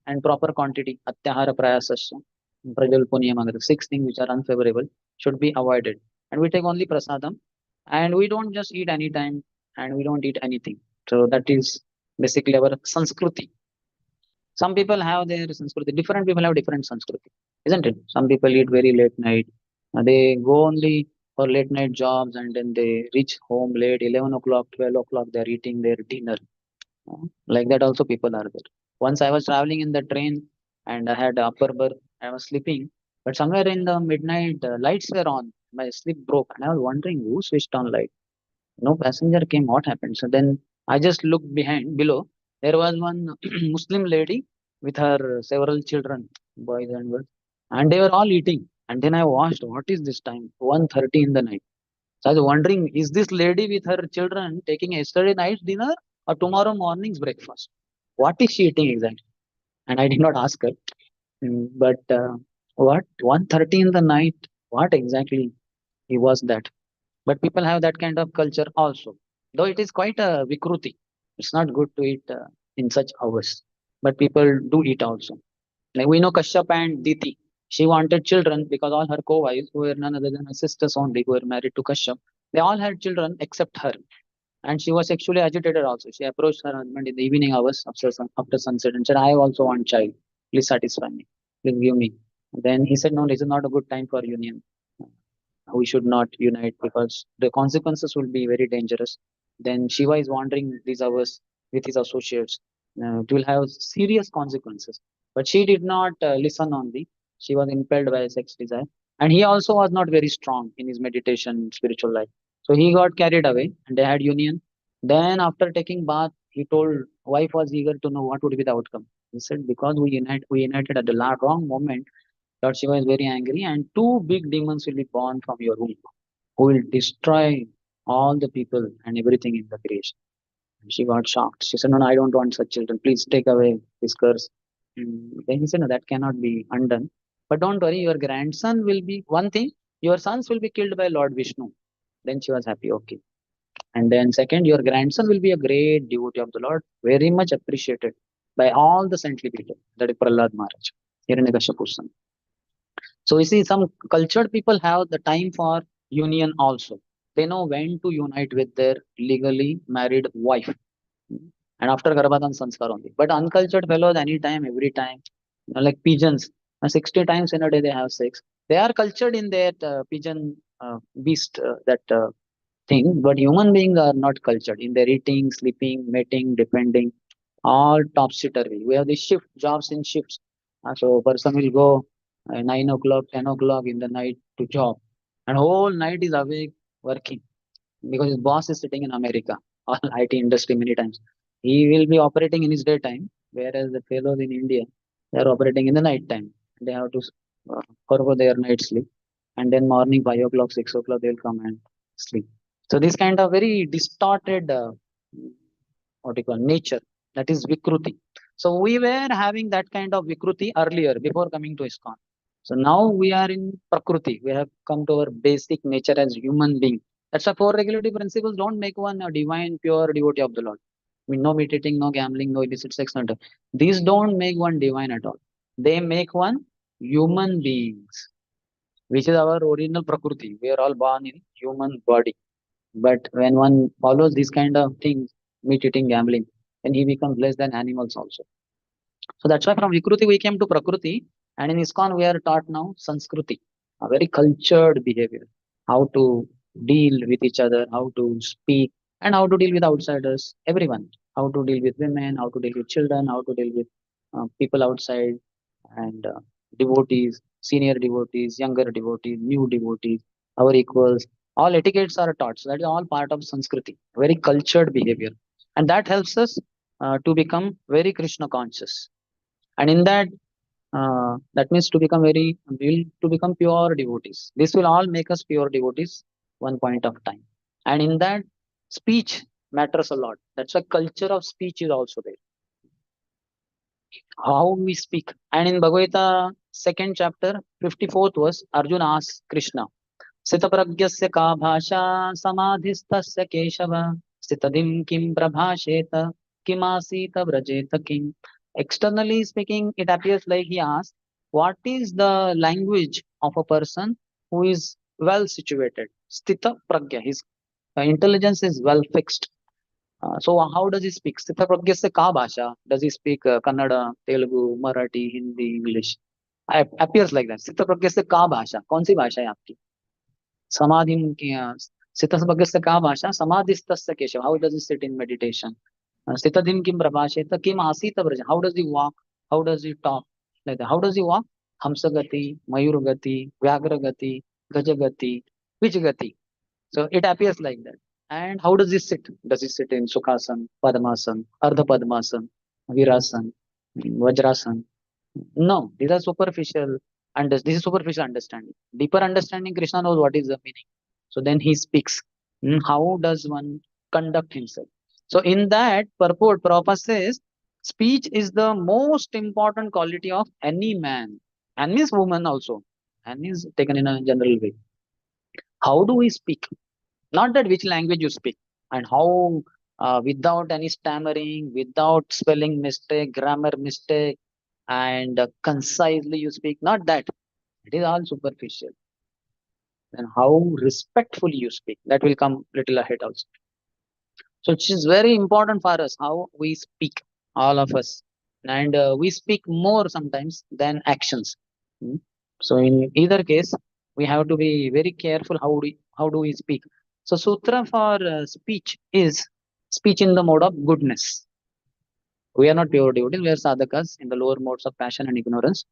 and proper quantity. Atyahara prayasasya, prajalpuniyamagara. Six things which are unfavorable should be avoided. And we take only prasadam, and we don't just eat anytime, and we don't eat anything. So that is basically our Sanskriti. Some people have their Sanskriti. Different people have different Sanskriti, isn't it? Some people eat very late night. They go only for late night jobs, and then they reach home late, 11 o'clock, 12 o'clock, they're eating their dinner. Like that also people are there. Once I was traveling in the train and I had upper berth, I was sleeping, but somewhere in the midnight, lights were on. My sleep broke, and I was wondering who switched on light. No passenger came. What happened? So then I just looked behind below. There was one Muslim lady with her several children, boys and girls, and they were all eating. And then I watched, what is this time? 1:30 in the night. So I was wondering, is this lady with her children taking yesterday night's dinner or tomorrow morning's breakfast? What is she eating exactly? And I did not ask her. But what 1:30 in the night? What exactly was that? But people have that kind of culture also. Though it is quite a vikruti. It's not good to eat in such hours. But people do eat also. Like we know Kashyap and Diti. She wanted children because all her co-wives, who were none other than her sisters only, who were married to Kashyap, they all had children except her. And she was sexually agitated also. She approached her husband in the evening hours after sunset and said, I also want child. Please satisfy me. Please give me. Then he said, no, this is not a good time for union. We should not unite because the consequences will be very dangerous. Then Shiva is wandering these hours with his associates. It will have serious consequences. But she did not listen only. She was impelled by sex desire. And he also was not very strong in his meditation, spiritual life. So he got carried away and they had union. Then after taking bath, he told wife was eager to know what would be the outcome. He said, because we united at the wrong moment, Lord Shiva is very angry, and two big demons will be born from your womb, who will destroy all the people and everything in the creation. And she got shocked. She said, no, no, I don't want such children. Please take away this curse. Then he said, no, that cannot be undone. But don't worry, your grandson will be one thing. Your sons will be killed by Lord Vishnu. Then she was happy. Okay. And then second, your grandson will be a great devotee of the Lord, very much appreciated by all the saintly people. That is Prahlad Maharaj, Hiranyakashipu's son. So you see, some cultured people have the time for union also. They know when to unite with their legally married wife. And after Garbhadan Sanskar only. But uncultured fellows, anytime, every time, like pigeons, 60 times in a day they have sex. They are cultured in that pigeon beast, that thing, but human beings are not cultured in their eating, sleeping, mating, depending, all topsy-turvy. We have the shift jobs in shifts. So person will go 9 o'clock, 10 o'clock in the night to job, and whole night is awake working because his boss is sitting in America or IT industry many times. He will be operating in his daytime, whereas the fellows in India, they are operating in the night time. They have to forgo their night sleep, and then morning 5 o'clock, 6 o'clock they will come and sleep. So this kind of very distorted, what you call, nature, that is Vikruti. So we were having that kind of Vikruti earlier before coming to ISKCON. So now we are in Prakruti. We have come to our basic nature as human being. That's why four regulative principles don't make one a divine, pure devotee of the Lord. I mean, no meat eating, no gambling, no illicit sex, no. These don't make one divine at all. They make one human beings, which is our original Prakriti. We are all born in human body. But when one follows these kind of things, meat eating, gambling, then he becomes less than animals also. So that's why from Vikruti we came to Prakriti, and in ISKCON we are taught now Sanskriti, a very cultured behavior, how to deal with each other, how to speak, and how to deal with outsiders, everyone, how to deal with women, how to deal with children, how to deal with people outside, and devotees, senior devotees, younger devotees, new devotees, our equals. All etiquettes are taught. So that is all part of Sanskriti, very cultured behavior, and that helps us to become very Krishna conscious. And in that, that means to become very, will to become pure devotees. This will all make us pure devotees one point of time. And in that, speech matters a lot. That's why culture of speech is also there. How we speak. And in Bhagavad Gita, second chapter, 54th verse, Arjuna asks Krishna, Sitapragyasya ka bhasha samadhistasya keshava sitadim kim prabhasheta kimasita vrajeta kim. Externally speaking, it appears like he asks, what is the language of a person who is well situated? Stita pragya, his intelligence is well fixed. So how does he speak? Stita pragya se ka bhasha? Does he speak Kannada, Telugu, Marathi, Hindi, English? Appears like that. Stita pragya se ka bhasha? कौन सी भाषा है आपकी? Samadhi Sitasvagasya ka bhasha, samadhistasya keshav. How does he sit in meditation? Sitadim kim prabhasheta kim asita vraja. How does he walk? How does he talk? Like that. How does he walk? Hamsagati, Mayuragati, Vyagragati, Gajagati, which gati? So it appears like that. And how does he sit? Does he sit in Sukhasan, Padmasan, Ardha Padmasan, Virasan, Vajrasan? No, these are superficial. This is superficial understanding. Deeper understanding, Krishna knows what is the meaning. So then he speaks. How does one conduct himself? So in that purport, Prabhupada says, speech is the most important quality of any man, and means woman also, and is taken in a general way. How do we speak? Not that which language you speak, and how without any stammering, without spelling mistake, grammar mistake, and concisely you speak. Not that. It is all superficial. And how respectfully you speak. That will come little ahead also. So it is very important for us how we speak, all of us, and we speak more sometimes than actions. Hmm. So in either case, we have to be very careful how do we speak. So sutra for speech is speech in the mode of goodness. We are not pure devotees. We are sadhakas in the lower modes of passion and ignorance.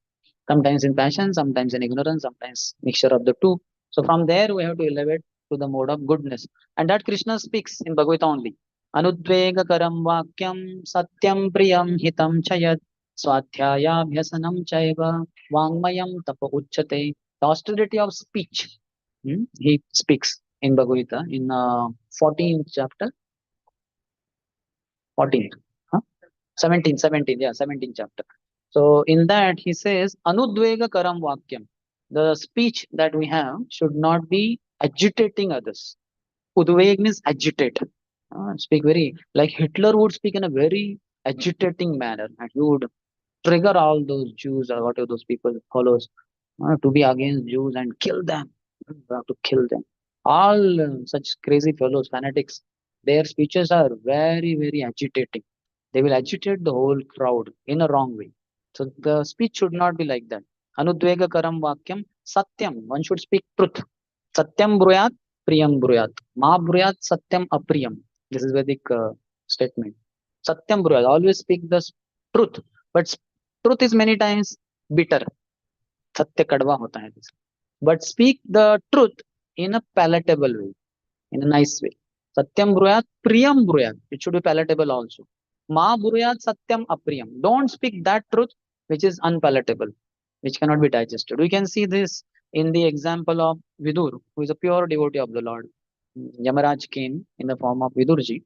Sometimes in passion, sometimes in ignorance, sometimes mixture of the two. So from there we have to elevate to the mode of goodness, and that Krishna speaks in Bhagavad Gita only. Anudvegakaram vakyam satyam priyam hitam chayat swadhyayabhyasanam chaiva vangmayam tapa uchyate. The austerity of speech. He speaks in Bhagavad Gita in 14th chapter, 14th, huh? 17, 17, yeah, 17th chapter. So in that he says, Anudvega karam vakyam. The speech that we have should not be agitating others. Udveg means agitate. Speak very, like Hitler would speak in a very agitating manner, and he would trigger all those Jews or whatever those people follows to be against Jews and kill them. We have to kill them. All such crazy fellows, fanatics, their speeches are very, very agitating. They will agitate the whole crowd in a wrong way. So the speech should not be like that. Anudvega karam vakyam satyam. One should speak truth. Satyam bruyat, priyam bruyat. Ma bruyat, satyam apriyam. This is Vedic statement. Satyam bruyat. Always speak the truth. But truth is many times bitter. सत्य कड़वा होता है but speak the truth in a palatable way, in a nice way. Satyam bruyat, priyam bruyat. It should be palatable also. Ma bruyat satyam apriyam. Don't speak that truth which is unpalatable, which cannot be digested. We can see this in the example of Vidur, who is a pure devotee of the Lord. Yamaraj came in the form of Vidurji.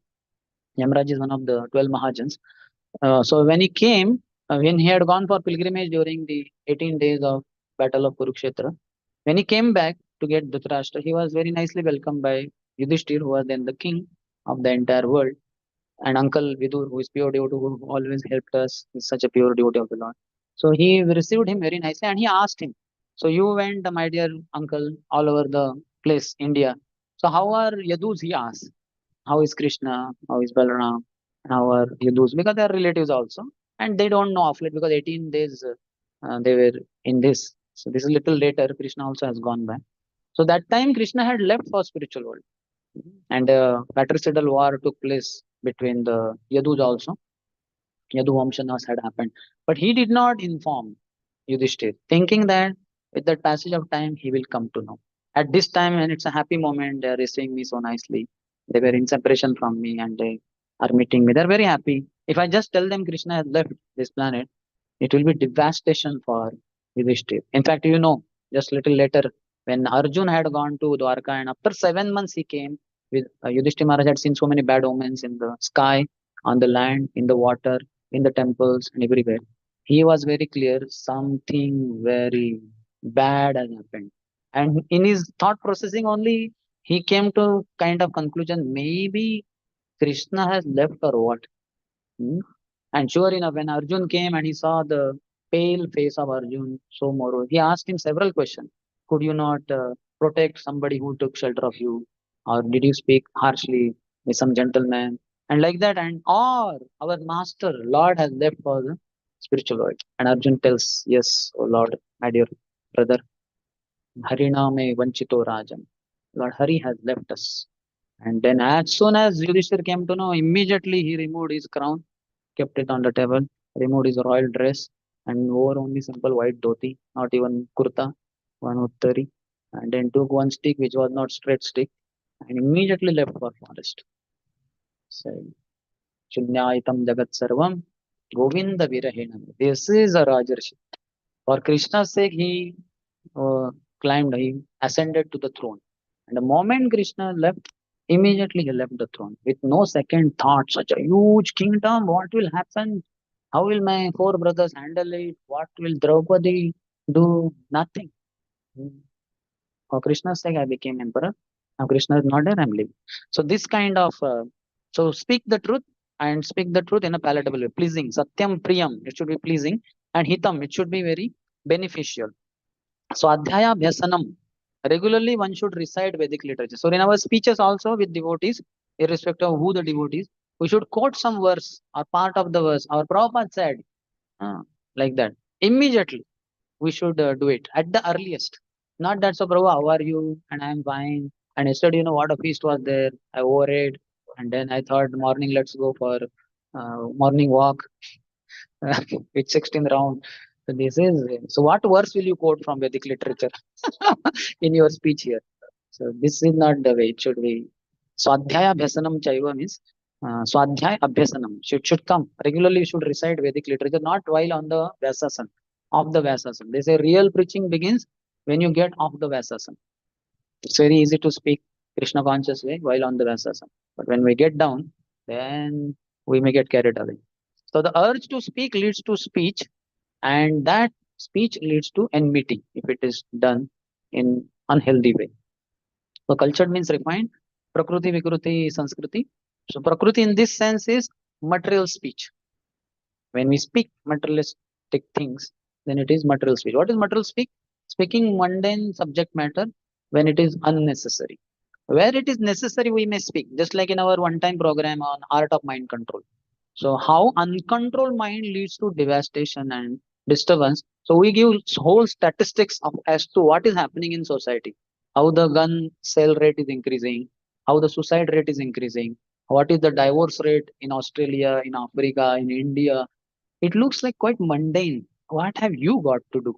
Yamaraj is one of the 12 Mahajans. So when he came, when he had gone for pilgrimage during the 18 days of Battle of Kurukshetra, when he came back to get Dhritarashtra, he was very nicely welcomed by Yudhishthir, who was then the king of the entire world, and Uncle Vidur, who is pure devotee, who always helped us, is such a pure devotee of the Lord. So he received him very nicely, and he asked him, "So you went, my dear uncle, all over the place, India. So how are Yadus?" He asked. How is Krishna? How is Balaram? And how are Yadus? Because they are relatives also. And they don't know of it because 18 days they were in this. So this is little later. Krishna also has gone by. So that time Krishna had left for spiritual world. And fratricidal war took place between the Yadus also. Yadu Vamshanas had happened. But he did not inform Yudhishthir, thinking that with the passage of time he will come to know. At this time, when it's a happy moment, they are receiving me so nicely. They were in separation from me and they are meeting me. They're very happy. If I just tell them Krishna has left this planet, it will be devastation for Yudhishthir. In fact, just little later, when Arjun had gone to Dwarka and after 7 months he came with Yudhishthir Maharaj had seen so many bad omens in the sky, on the land, in the water, in the temples, and everywhere. He was very clear something very bad has happened. And in his thought processing only, he came to kind of conclusion maybe Krishna has left or what. Hmm? And sure enough, when Arjun came and he saw the pale face of Arjun, so more, he asked him several questions. Could you not protect somebody who took shelter of you? Or did you speak harshly with some gentleman? And like that, and or our master, Lord has left for the spiritual world. And Arjun tells, yes, O Lord, my dear brother, Hariname Vanchito Rajan. Lord Hari has left us. And then as soon as Yudhishthir came to know, immediately he removed his crown, kept it on the table, removed his royal dress, and wore only simple white dhoti, not even kurta, one uttari, and then took one stick which was not straight stick, and immediately left for forest. Said, Shunyaitam Jagat Sarvam, Govinda Virahena. This is a Rajarshi. For Krishna's sake, he he ascended to the throne. And the moment Krishna left, immediately he left the throne with no second thought. Such a huge kingdom, what will happen? How will my four brothers handle it? What will Draupadi do? Nothing. For Krishna's sake, I became emperor. Now Krishna is not there, I'm leaving. So this kind of, so speak the truth and speak the truth in a palatable way, pleasing. Satyam priyam, it should be pleasing. And hitam, it should be very beneficial. So Adhyaya Bhyasanam. Regularly one should recite Vedic literature. So in our speeches also with devotees, irrespective of who the devotees, we should quote some verse or part of the verse. Our Prabhupada said, uh, like that. Immediately we should do it at the earliest. Not that, so Prabhu, how are you? And I'm fine. And yesterday, what a feast was there. I overate. And then I thought morning, let's go for morning walk with 16th round. So this is so. What verse will you quote from Vedic literature in your speech here? So this is not the way it should be. Swadhyaya Bhyasanam Chaiva means Swadhyay Abhyasanam should come regularly. You should recite Vedic literature, not while on the Vyasasan, off the Vyasasan. They say real preaching begins when you get off the Vyasasan. It's very easy to speak Krishna conscious way while on the Vyasasan, but when we get down, then we may get carried away. So the urge to speak leads to speech, and that speech leads to enmity if it is done in unhealthy way. So cultured means refined. Prakriti, Vikruti, Sanskriti. So Prakriti in this sense is material speech. When we speak materialistic things, then it is material speech. What is material speak? Speaking mundane subject matter when it is unnecessary. Where it is necessary, we may speak. Just like in our one-time program on art of mind control. So how uncontrolled mind leads to devastation and disturbance. So we give whole statistics of as to what is happening in society, how the gun sale rate is increasing, how the suicide rate is increasing, what is the divorce rate in Australia, in Africa, in India. It looks like quite mundane. What have you got to do?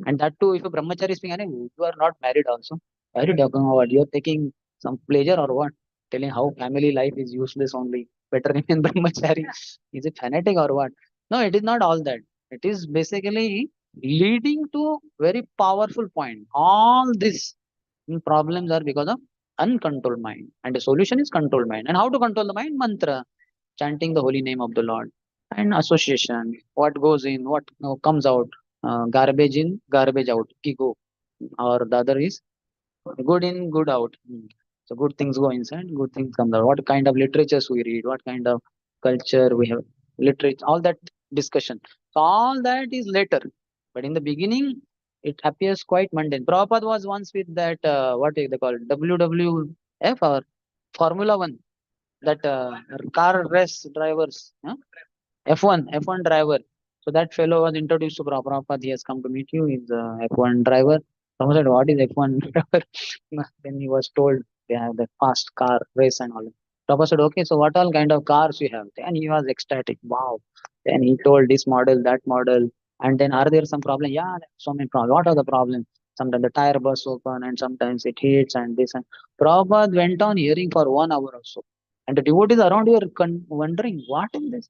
And that too, if a brahmachari is speaking, "Arey, you are not married also. Why are you talking about? You're taking some pleasure or what? Telling how family life is useless only. Better remain brahmachari. Is it fanatic or what? No, it is not all that. It is basically leading to very powerful point. All these problems are because of uncontrolled mind. And the solution is controlled mind. And how to control the mind? Mantra, chanting the holy name of the Lord, and association, what goes in, what comes out, garbage in, garbage out, ego, or the other is good in, good out. So good things go inside, good things come out. What kind of literatures we read, what kind of culture we have, literature, all that discussion. So all that is later, but in the beginning, it appears quite mundane. Prabhupada was once with that, what they call WWF or Formula One, that car race drivers. F1 driver. So that fellow was introduced to Prabhupada. He has come to meet you. He's a F1 driver. Prabhupada said, "What is F1 driver?" Then he was told they have the fast car race and all. Prabhupada said, "Okay, so what all kind of cars you have?" Then he was ecstatic. Wow. Then he told this model, that model. And then, are there some problem? Yeah, there are so many problems. What are the problems? Sometimes the tire bursts open and sometimes it hits and this. And Prabhupada went on hearing for 1 hour or so. And the devotees around were wondering, what is this?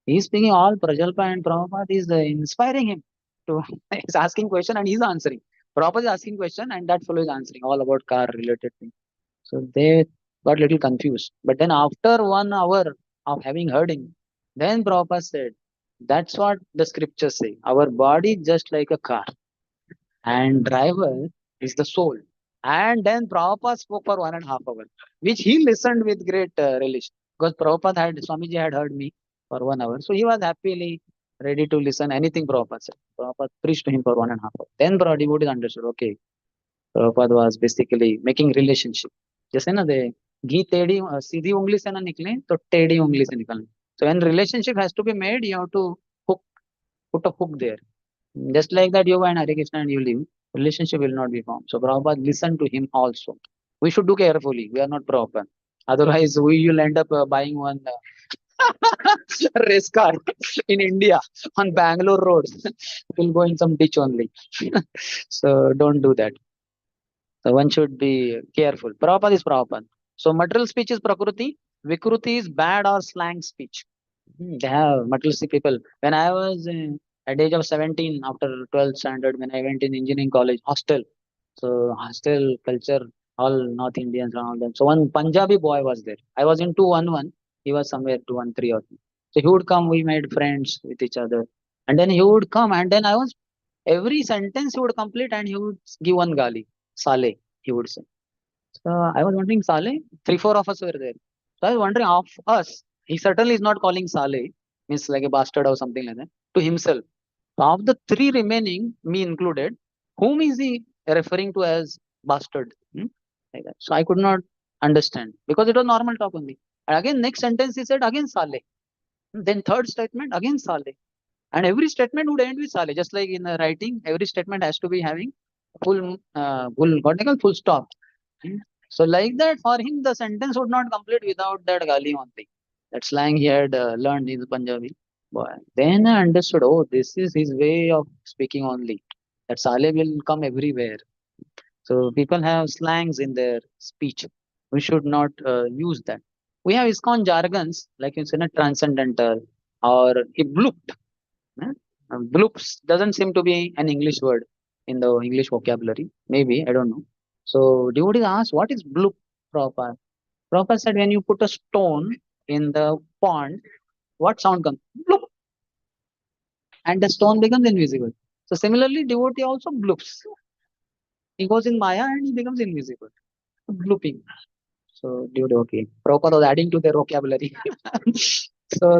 He's speaking all Prajalpa, and Prabhupada is inspiring him to he's asking question and he's answering. Prabhupada is asking question and that fellow is answering all about car related things. So they got little confused. But then after 1 hour of having heard him, then Prabhupada said, that's what the scriptures say. Our body is just like a car and driver is the soul. And then Prabhupada spoke for 1.5 hours, which he listened with great relish. Because Swamiji had heard me for 1 hour. So he was happily ready to listen anything Prabhupada said. Prabhupada preached to him for 1.5 hours. Then devotees understood, okay, Prabhupada was basically making relationship. जैसे ना दे घी टेढ़ी सीधी उंगली से ना निकले तो टेढ़ी उंगली से निकलने. So when relationship has to be made, you have to hook, put a hook there. Just like that, you and Hare Krishna and you live, relationship will not be formed. So Prabhupada listened to him also. We should do carefully. We are not Prabhupada. Otherwise, we will end up buying one race car in India on Bangalore roads. We'll go in some ditch only. So don't do that. So one should be careful. Prabhupada is Prabhupada. So material speech is Prakruti. Vikruti is bad or slang speech. They have materialistic people. When I was at the age of 17, after 12th standard, when I went in engineering college, hostel. So hostel culture, all North Indians and all that. So one Punjabi boy was there. I was in 211. He was somewhere 213 or something. So he would come, we made friends with each other. And then he would come and then I was, every sentence he would complete and he would give one gali. Sale, he would say. So I was wondering, Saleh, three, four of us were there. So I was wondering, of us, he certainly is not calling Saleh, means like a bastard or something like that, to himself. So of the three remaining, me included, whom is he referring to as bastard? Like that. So I could not understand because it was normal talk only. And again, next sentence he said again Saleh. Then third statement again Saleh. And every statement would end with Saleh. Just like in writing, every statement has to be having full, what they call full stop. Hmm. So like that, for him, the sentence would not complete without that gali only. That slang he had learned in Punjabi. But then I understood, oh, this is his way of speaking only. That Saleh will come everywhere. So people have slangs in their speech. We should not use that. We have ISKCON jargons like it's in a transcendental or a bloop. eh? Bloops doesn't seem to be an English word in the English vocabulary. Maybe, I don't know. So devotee asked, what is bloop, Prabhupada? Prabhupada said, when you put a stone in the pond, what sound comes? Bloop, and the stone becomes invisible. So similarly, devotee also bloops. He goes in Maya and he becomes invisible. Blooping. So, dude, okay. Prabhupada was adding to their vocabulary. So,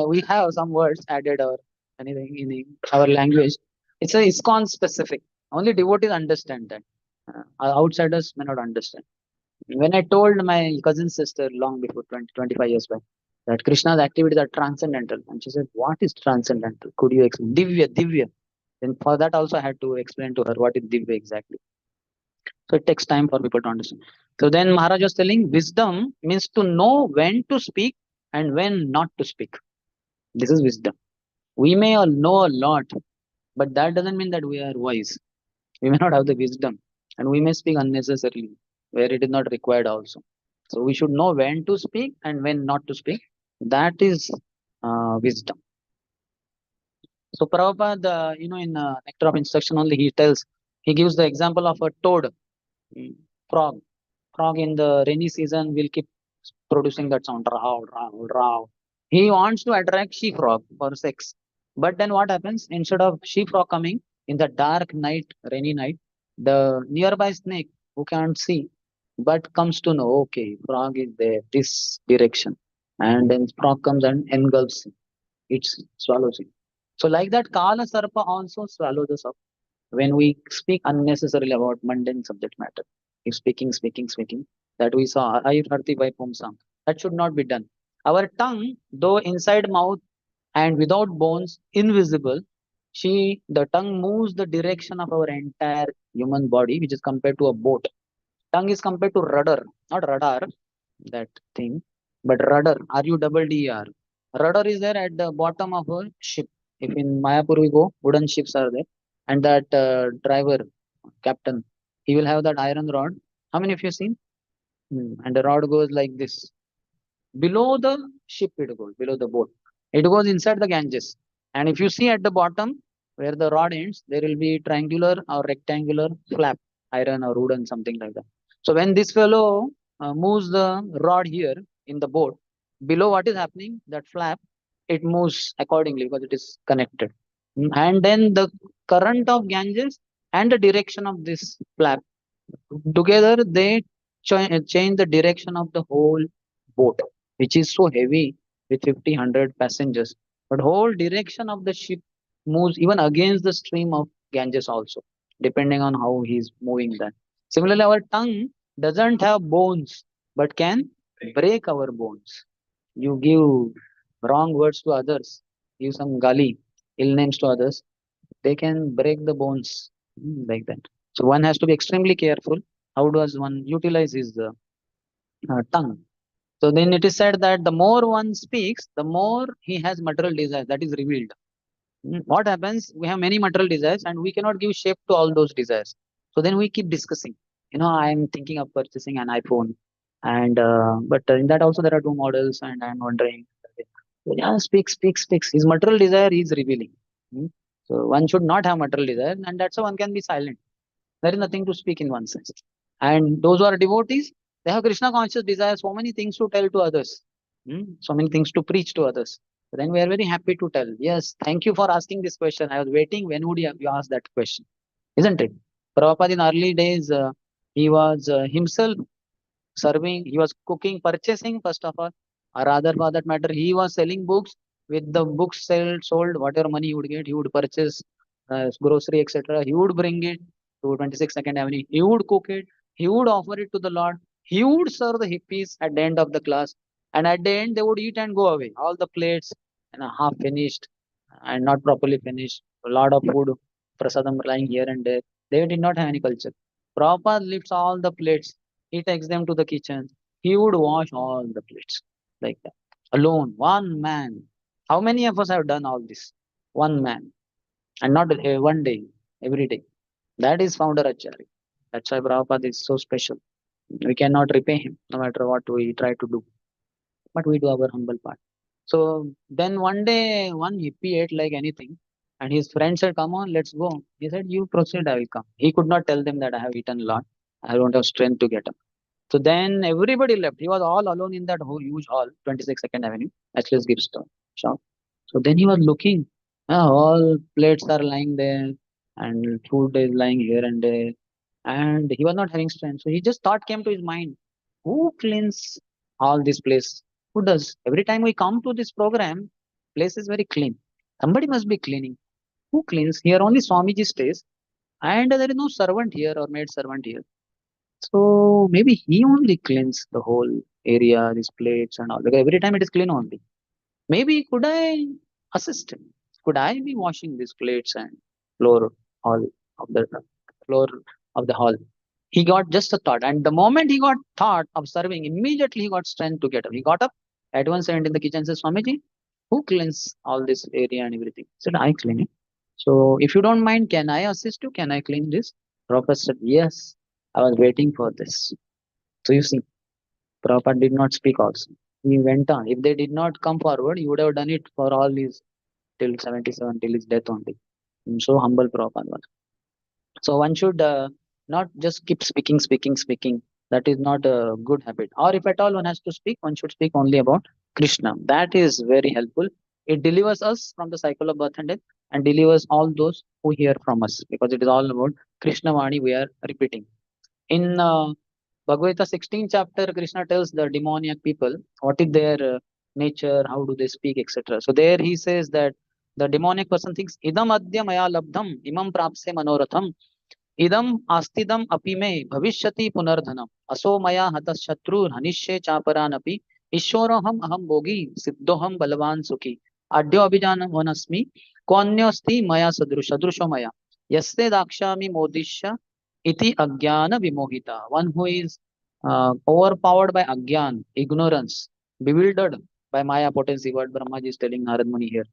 we have some words added or anything in our language. It's a ISKCON specific. Only devotees understand that. Outsiders may not understand. When I told my cousin sister long before 20, 25 years back that Krishna's activities are transcendental, and she said, what is transcendental? Could you explain? Divya, Divya. Then for that also I had to explain to her what is Divya exactly. So it takes time for people to understand. So then Maharaj was telling wisdom means to know when to speak and when not to speak. This is wisdom. We may all know a lot, but that doesn't mean that we are wise. We may not have the wisdom and we may speak unnecessarily where it is not required also. So we should know when to speak and when not to speak. That is wisdom. So Prabhupada, in Nectar of Instruction only, he gives the example of a toad, mm, frog. Frog in the rainy season will keep producing that sound, row, row, row. He wants to attract she frog for sex. But then what happens? Instead of she frog coming in the dark night, rainy night, the nearby snake who can't see but comes to know, okay, frog is there, this direction. And then frog comes and engulfs him. It swallows him. So like that, Kala Sarpa also swallows us up when we speak unnecessarily about mundane subject matter. If speaking, that we saw, Ayurharti by Pumsam, that should not be done. Our tongue, though inside mouth and without bones, invisible, the tongue moves the direction of our entire human body, which is compared to a boat. Tongue is compared to rudder, not radar, that thing, but rudder, R-U-D-D-E-R. Rudder is there at the bottom of a ship. If in Mayapur we go, wooden ships are there, and that driver, captain, he will have that iron rod. How many of you seen? And the rod goes like this. Below the ship, it goes, below the boat. It goes inside the Ganges. And if you see at the bottom, where the rod ends, there will be triangular or rectangular flap, iron or wooden, something like that. So when this fellow moves the rod here in the boat, below what is happening, that flap, it moves accordingly because it is connected. And then the current of Ganges and the direction of this flap together, they change the direction of the whole boat, which is so heavy with 50, 100 passengers. But whole direction of the ship moves even against the stream of Ganges also, depending on how he's moving that. Similarly, our tongue doesn't have bones, but can break our bones. You give wrong words to others, give some gali, ill names to others, they can break the bones like that. So one has to be extremely careful. How does one utilize his tongue? So then it is said that the more one speaks, the more he has material desires. That is revealed. What happens? We have many material desires and we cannot give shape to all those desires. So then we keep discussing. I am thinking of purchasing an iPhone, and but in that also there are two models, and I'm wondering. Yeah, speaks. His material desire is revealing. Hmm. So one should not have material desire, and that's why one can be silent. There is nothing to speak in one sense. And those who are devotees, they have Krishna conscious desire, so many things to tell to others, so many things to preach to others. Then we are very happy to tell. Yes, thank you for asking this question. I was waiting. When would you ask that question? Isn't it? Prabhupada in early days, he was himself serving, he was cooking, purchasing first of all, or rather for that matter, he was selling books. With the books sold, whatever money he would get, he would purchase grocery, etc. He would bring it to 26 Second Avenue. He would cook it. He would offer it to the Lord. He would serve the hippies at the end of the class. And at the end, they would eat and go away. All the plates half finished and not properly finished. A lot of food, prasadam lying here and there. They did not have any culture. Prabhupada lifts all the plates. He takes them to the kitchen. He would wash all the plates like that. Alone, one man. How many of us have done all this? One man. And not one day, every day. That is founder Acharya. That's why Prabhupada is so special. We cannot repay him no matter what we try to do, but we do our humble part. So then one day, one hippie ate like anything, and his friend said, "Come on, let's go." He said, "You proceed, I will come." He could not tell them that I have eaten a lot. I don't have strength to get up. So then everybody left. He was all alone in that whole huge hall, 26 Second Avenue, Achilles Gibbs shop. So then he was looking. All plates are lying there, and food is lying here and there, and he was not having strength. So he just thought came to his mind: who cleans all this place? Who does? Every time we come to this program, place is very clean. Somebody must be cleaning. Who cleans? Here only Swamiji stays, and there is no servant here or maid servant here. So maybe he only cleans the whole area, these plates and all. Because every time it is clean only. Maybe could I assist him? Could I be washing these plates and floor hall of the floor of the hall? He got just a thought, and the moment he got thought of serving, immediately he got strength to get up. He got up at once and in the kitchen says, Swamiji, who cleans all this area and everything? He said, I clean it. So if you don't mind, can I assist you? Can I clean this? Prabhupada said, yes, I was waiting for this. So you see, Prabhupada did not speak also. He went on. If they did not come forward, he would have done it for all his till 77, till his death only. So humble Prabhupada was. So one should not just keep speaking. That is not a good habit. Or if at all one has to speak, one should speak only about Krishna. That is very helpful. It delivers us from the cycle of birth and death and delivers all those who hear from us because it is all about Krishna Vani we are repeating. In Bhagavad Gita 16th chapter, Krishna tells the demoniac people what is their nature, how do they speak, etc. So there he says that the demoniac person thinks, Idam adya maya labdham, imam prapse manoratham, idam astidam api me bhavishyati punardhanam, aso maya hatas shatru hanishye chaparan api, ishwaroham aham bogi, siddhoham balavan sukhi, adyo abhijanam vanasmi, konyosti maya sadrusho maya, yaste dakshami modishya, iti agyana vimohita. One who is overpowered by agyan, ignorance, bewildered by Maya potency, what Brahmaji is telling Narad Muni here.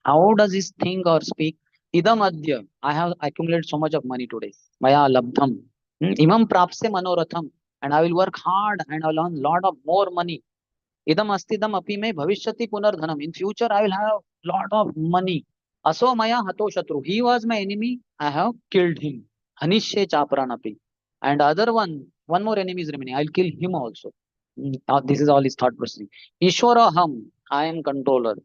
How does he think or speak? Idam adya. I have accumulated so much of money today. Maya labdham. Imam prapse manoratham. And I will work hard and I will earn lot of more money. Idam astidam api me bhavishyati punardhanam. In future, I will have lot of money. Aso maya hato shatru. He was my enemy. I have killed him. Hanishye chapranapi. And other one more enemy is remaining. I'll kill him also. This is all his thought processing. Ishwara ham. I am controller.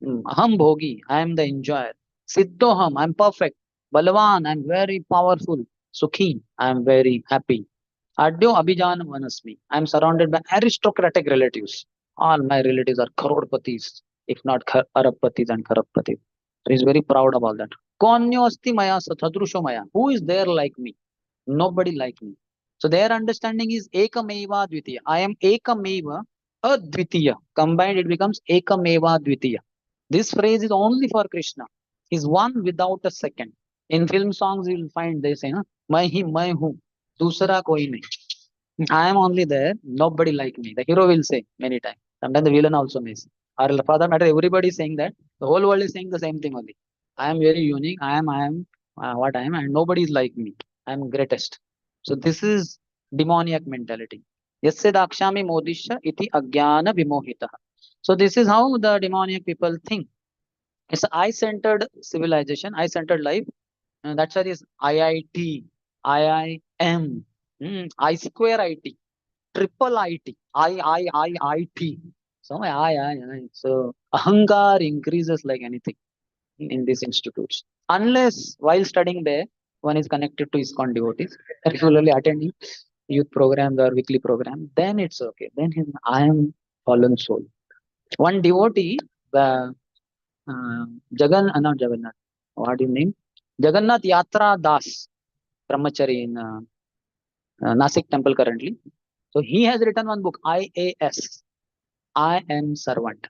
Aham bhogi. I am the enjoyer. Siddhoham. I am perfect. Balavan. I am very powerful. Sukhi. I am very happy. Adyo Abhijan Vanasmi. I am surrounded by aristocratic relatives. All my relatives are crorpatis, if not arabpatis and kharabpatis. So he's very proud about that. Konyo asti maya sathadrusho maya. Who is there like me? Nobody like me. So their understanding is ekameva dvitiya. I am ekameva advitiya. Combined it becomes ekameva dvitiya. This phrase is only for Krishna. He's one without a second. In film songs you will find they say, na, मैं ही मैं हूँ, दूसरा कोई नहीं. I am only there, nobody like me. The hero will say many times. Sometimes the villain also may say. Or for that matter, everybody is saying that. The whole world is saying the same thing only. I am very unique. I am what I am, and nobody is like me. I am greatest. So this is demoniac mentality. Yasya dakshami modisha iti agyana vimohita. So this is how the demoniac people think. It's a I-centered civilization, I-centered life. That's why this IIT, IIM, I square IT, triple IT, I, IT. So I. So ahankar increases like anything in these institutes. Unless while studying there, one is connected to ISKCON devotees, regularly attending youth programs or weekly programs, then it's okay. Then I am fallen soul. One devotee, the not Jagannath, what is his name? Jagannath Yatra Das, Brahmachari in Nasik temple currently. So he has written one book, IAS, I am servant.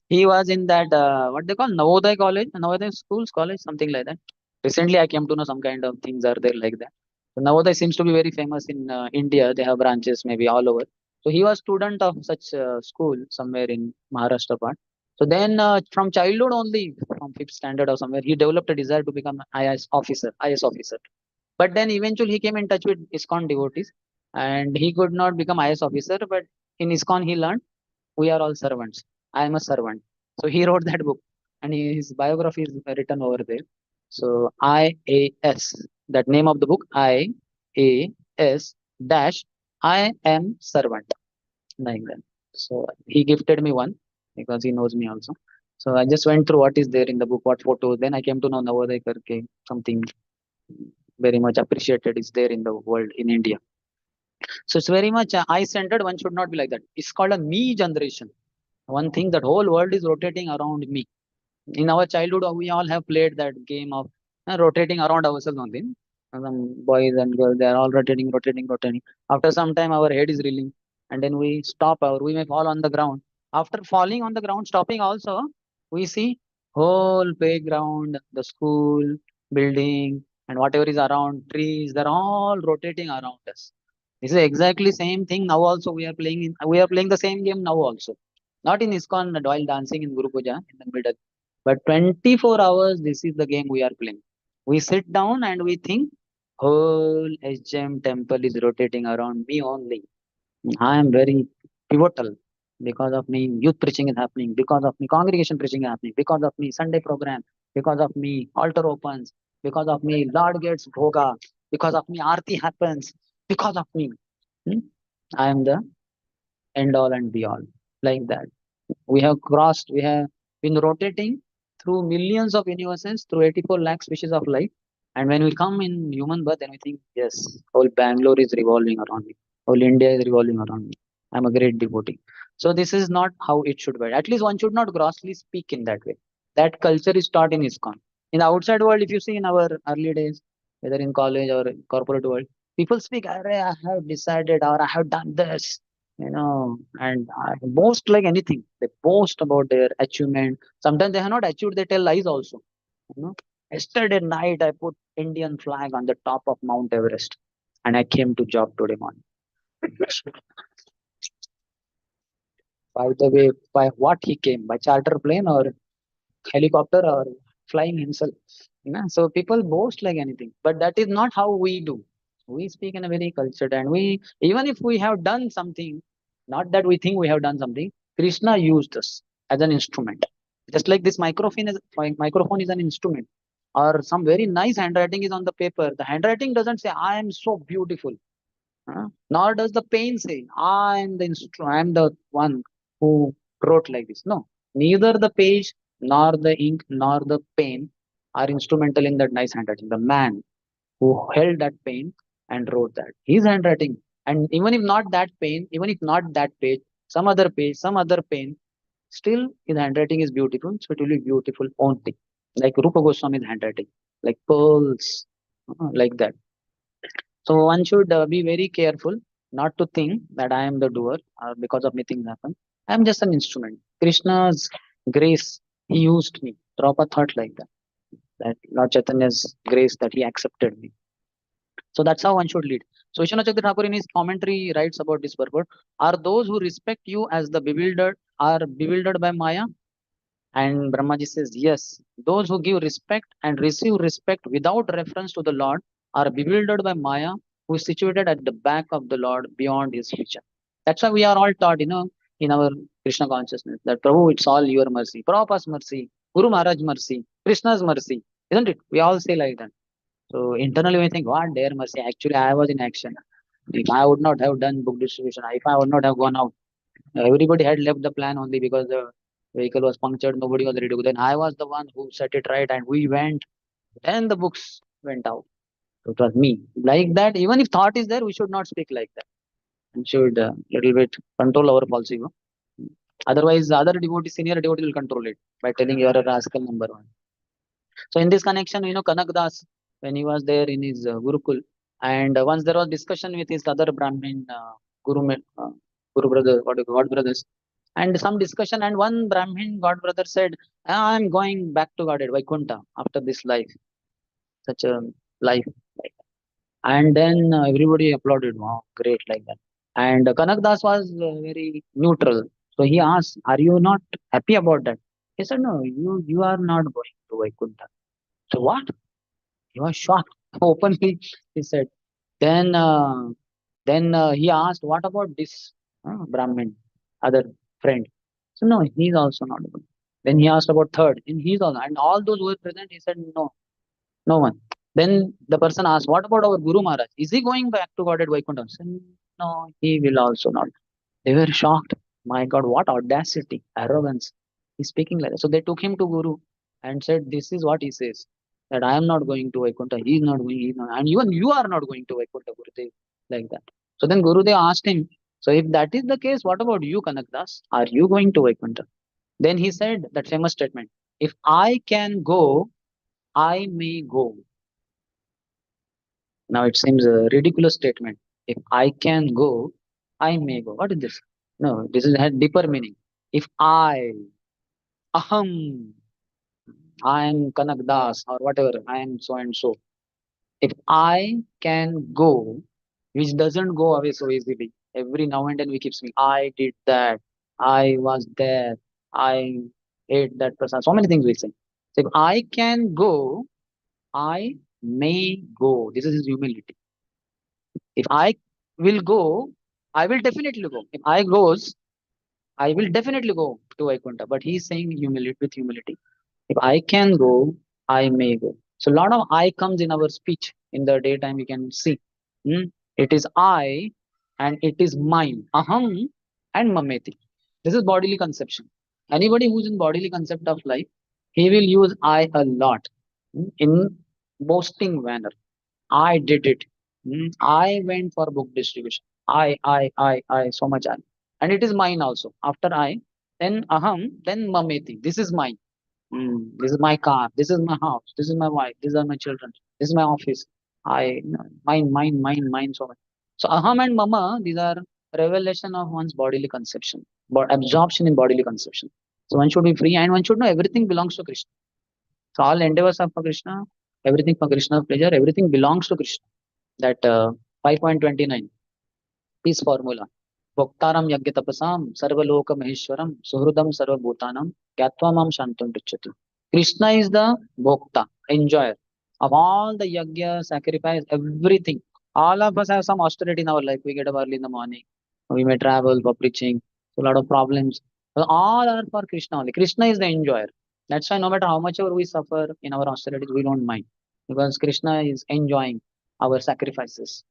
He was in that, what they call Navodaya college, Navodaya schools, college, something like that. Recently, I came to know some kind of things are there like that. So Navodaya seems to be very famous in India. They have branches maybe all over. So he was student of such school somewhere in Maharashtra part. So then from childhood only, from fifth standard or somewhere, he developed a desire to become IAS officer, IS officer. But then eventually he came in touch with ISKCON devotees, and he could not become IS officer. But in ISKCON he learned we are all servants. I am a servant. So he wrote that book, and his biography is written over there. So IAS, that name of the book, IAS dash I am servant, like that. So he gifted me one because he knows me also. So I just went through what is there in the book, what photos. Then I came to know Navodaya Karke, something very much appreciated is there in the world in India. So it's very much I-centered. One should not be like that. It's called a me generation. One thing that whole world is rotating around me. In our childhood, we all have played that game of rotating around ourselves only. Some boys and girls, they are all rotating, rotating, rotating. After some time, our head is reeling, and then we stop, or we may fall on the ground. After falling on the ground, stopping also, we see whole playground, the school, building, and whatever is around, trees, they're all rotating around us. This is exactly same thing now also we are playing in, we are playing the same game now also. Not in ISKCON while dancing in Guru Puja in the middle. But 24 hours, this is the game we are playing. We sit down and we think, whole HM temple is rotating around me only. I am very pivotal. Because of me, youth preaching is happening. Because of me, congregation preaching is happening. Because of me, Sunday program. Because of me, altar opens. Because of me, Lord gets bhoga. Because of me, Aarti happens. Because of me, hmm, I am the end all and be all. Like that. We have crossed, we have been rotating through millions of universes, through 84 lakh species of life. And when we come in human birth, then we think, yes, whole Bangalore is revolving around me. Whole India is revolving around me. I'm a great devotee. So this is not how it should be. At least one should not grossly speak in that way. That culture is taught in ISKCON. In the outside world, if you see in our early days, whether in college or corporate world, people speak, "Arey, I have decided or I have done this, and I boast like anything. They boast about their achievement. Sometimes they have not achieved, they tell lies also. You know, yesterday night I put Indian flag on the top of Mount Everest, and I came to job today morning. By the way, by what he came? By charter plane or helicopter or flying himself? So people boast like anything, but that is not how we do. We speak in a very cultured, and we even if we have done something, not that we think we have done something. Krishna used us as an instrument, just like this microphone is an instrument, or some very nice handwriting is on the paper. The handwriting doesn't say I am so beautiful. Nor does the pen say, I am the one who wrote like this. No, neither the page, nor the ink, nor the pen are instrumental in that nice handwriting. The man who held that pen and wrote that, his handwriting. And even if not that pen, even if not that page, some other pen, still his handwriting is beautiful. So it will be beautiful only. Like Rupa Goswami's handwriting, like pearls, like that. So one should be very careful not to think that I am the doer or because of me things happen. I am just an instrument. Krishna's grace, he used me. Prabhupada thought like that. That Lord Chaitanya's grace that he accepted me. So that's how one should lead. So Vishwanath Chakravarti Thakur in his commentary writes about this purport. Are those who respect you as the bewildered are bewildered by Maya? And Brahmaji says, yes, those who give respect and receive respect without reference to the Lord are bewildered by Maya, who is situated at the back of the Lord beyond his future. That's why we are all taught, in our Krishna consciousness, that Prabhu, it's all your mercy, Prabhupada's mercy, Guru Maharaj's mercy, Krishna's mercy, isn't it? We all say like that. So internally we think, what their mercy? Actually, I was in action. If I would not have done book distribution, if I would not have gone out, everybody had left the plan only because the vehicle was punctured, nobody was ready to go. Then I was the one who set it right and we went. Then the books went out. So it was me. Like that, even if thought is there, we should not speak like that. We should little bit control our false ego. Otherwise, the other devotee, senior devotee will control it by telling you are a rascal number one. So in this connection, Kanak Das, when he was there in his Gurukul, and once there was discussion with his other Brahmin Guru brother, God brothers, and some discussion, and one Brahmin God brother said, "Ah, I'm going back to Godhead, Vaikuntha, after this life, such a life." And then everybody applauded, wow, great, like that. And Kanak Das was very neutral. So he asked, are you not happy about that? He said, no, you are not going to Vaikuntha. So what? He was shocked. Openly, he said. Then, he asked, "What about this Brahmin, other friend?" So no, he's also not good. Then he asked about third, and he's also, and all those who were present, he said no, no one. Then the person asked, "What about our Guru Maharaj? Is he going back to God at Vaikuntha?" He said, no, he will also not. They were shocked. My God, what audacity, arrogance. He's speaking like that. So they took him to Guru and said, "This is what he says, that I am not going to Vaikuntha. He's not going, he's not, and even you are not going to Vaikuntha, Gurudev." Like that. So then Gurudev asked him, "So if that is the case, what about you, Kanakdas? Are you going to Vaikuntha?" Then he said that famous statement, "If I can go, I may go." Now it seems a ridiculous statement. If I can go, I may go. What is this? No, this is had deeper meaning. If aham, I am Kanak Das or whatever, I am so and so. If I can go, which doesn't go away so easily. Every now and then we keep saying, I did that, I was there, I ate that person. So many things we say. So if I can go, I may go. This is his humility. If I will go, I will definitely go. If I goes, I will definitely go to Vaikuntha. But he's saying humility with humility. If I can go, I may go. So a lot of I comes in our speech. In the daytime, we can see. Hmm? It is I and it is mine. Aham and mameti. This is bodily conception. Anybody who's in bodily concept of life, he will use I a lot in boasting manner. I did it. I went for book distribution. So much I. And it is mine also. After I, then aham, then mameti. This is mine. This is my car. This is my house. This is my wife. These are my children. This is my office. Mine, so much. So aham and mama, these are revelation of one's bodily conception, but absorption in bodily conception. So one should be free and one should know everything belongs to Krishna. So all endeavors are for Krishna, everything for Krishna's pleasure, everything belongs to Krishna. That 5.29 peace formula. Bhoktaram yagyatapasam sarvaloka maheshwaram suhridam sarvabhutanam gyatva mam shantam picchati. Krishna is the bhokta, enjoyer of all the yagya, sacrifice, everything. All of us have some austerity in our life. We get up early in the morning. We may travel for preaching. So a lot of problems. But all are for Krishna only. Krishna is the enjoyer. That's why no matter how much ever we suffer in our austerities, we don't mind. Because Krishna is enjoying our sacrifices.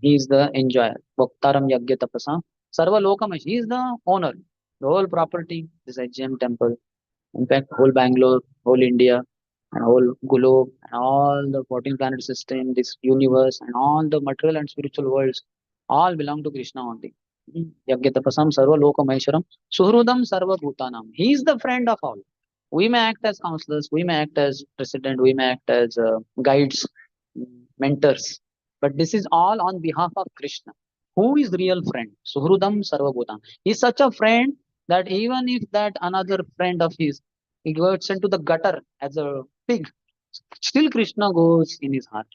He is the enjoyer. Bhoktaram yagya tapasam. Sarva lokamash. He is the owner. The whole property, this HGM temple. In fact, whole Bangalore, whole India, and whole globe, and all the 14 planet system, this universe, and all the material and spiritual worlds, all belong to Krishna only. Yagyatapasam sarva loka maheswaram suhrudam sarva bhutanam. He is the friend of all. We may act as counselors, we may act as president, we may act as guides, mentors, but this is all on behalf of Krishna. Who is real friend? Suhrudam sarva bhutanam. He is such a friend that even if that another friend of his he got sent to the gutter as a pig, still Krishna goes in his heart.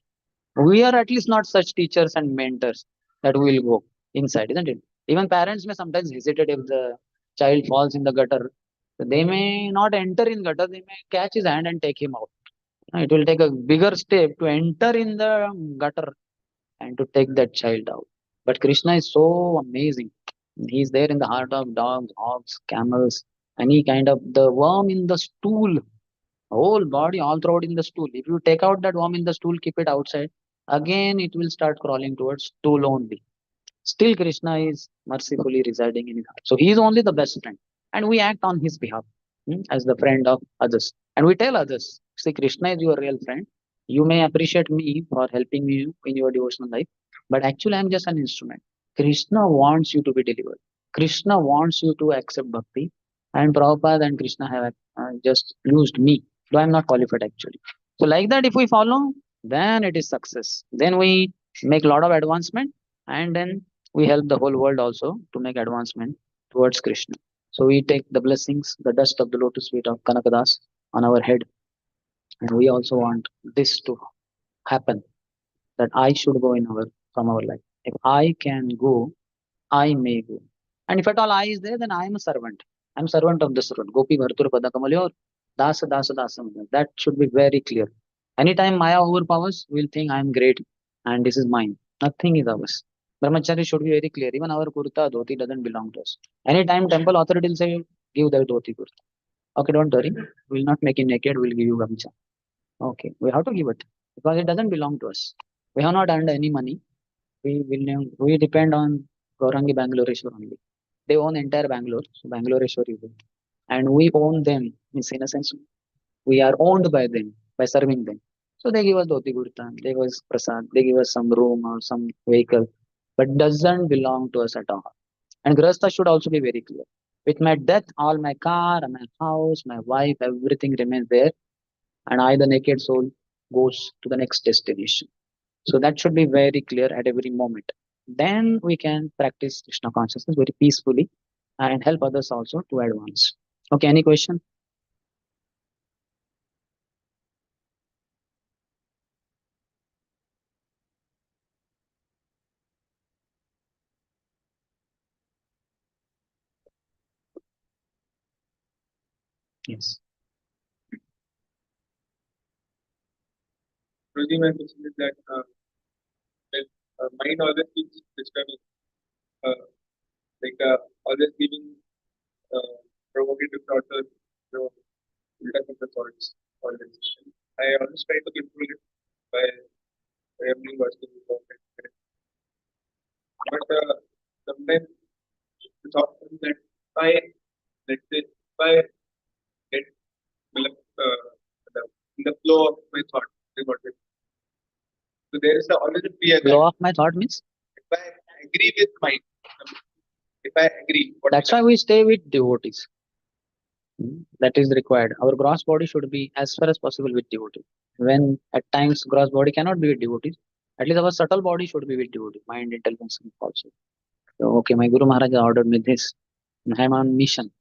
We are at least not such teachers and mentors that will go inside, isn't it? Even parents may sometimes hesitate if the child falls in the gutter. They may not enter in gutter, they may catch his hand and take him out. It will take a bigger step to enter in the gutter and to take that child out. But Krishna is so amazing. He's there in the heart of dogs, hogs, camels, any kind of the worm in the stool, whole body all throughout in the stool. If you take out that worm in the stool, keep it outside, again it will start crawling towards stool only. Still, Krishna is mercifully residing in his heart. So he is only the best friend. And we act on his behalf as the friend of others. And we tell others, see, Krishna is your real friend. You may appreciate me for helping you in your devotional life, but actually, I'm just an instrument. Krishna wants you to be delivered. Krishna wants you to accept bhakti. And Prabhupada and Krishna have just used me, though I'm not qualified actually. So, like that, if we follow, then it is success. Then we make a lot of advancement, and then we help the whole world also to make advancement towards Krishna. So we take the blessings, the dust of the lotus feet of Kanakadas on our head, and we also want this to happen that I should go in our from our life. If I can go, I may go. And if at all I is there, then I am a servant. I'm servant of the servant. Gopi Bhartur Padakamalyor, Dasa Dasa Dasa. That should be very clear. Anytime Maya overpowers, we'll think I'm great and this is mine. Nothing is ours. Brahmachari should be very clear. Even our kurta, dhoti doesn't belong to us. Anytime temple authority will say, give the dhoti kurta. Okay, don't worry. We'll not make it naked. We'll give you gamcha. Okay, we have to give it because it doesn't belong to us. We have not earned any money. We depend on Gaurangi Bangaloreshwar only. They own entire Bangalore, so Bangaloreshwar is it. And we own them. Means in a sense, we are owned by them by serving them. So they give us dhoti kurta, they give us prasad, they give us some room or some vehicle, but doesn't belong to us at all. And Grahastha should also be very clear. With my death, all my car, my house, my wife, everything remains there, and I, the naked soul, goes to the next destination. So that should be very clear at every moment. Then we can practice Krishna consciousness very peacefully and help others also to advance. Okay, any question? Yes. Really, my question is that when mind always keeps disturbing, uh, always giving uh, provocative thoughts or build up the thoughts always. I always try to control it by every working about it. But sometimes the thought comes that I, let's say, if I get in the flow of my thought, is what it- so there is always a fear that Flow of my thought means if I agree with mind, if I agree, what that's why we stay with devotees. That is required. Our gross body should be as far as possible with devotees. When at times gross body cannot be with devotees, at least our subtle body should be with devotees, mind, intelligence, and also. So, okay, my Guru Maharaj ordered me this. I'm on mission.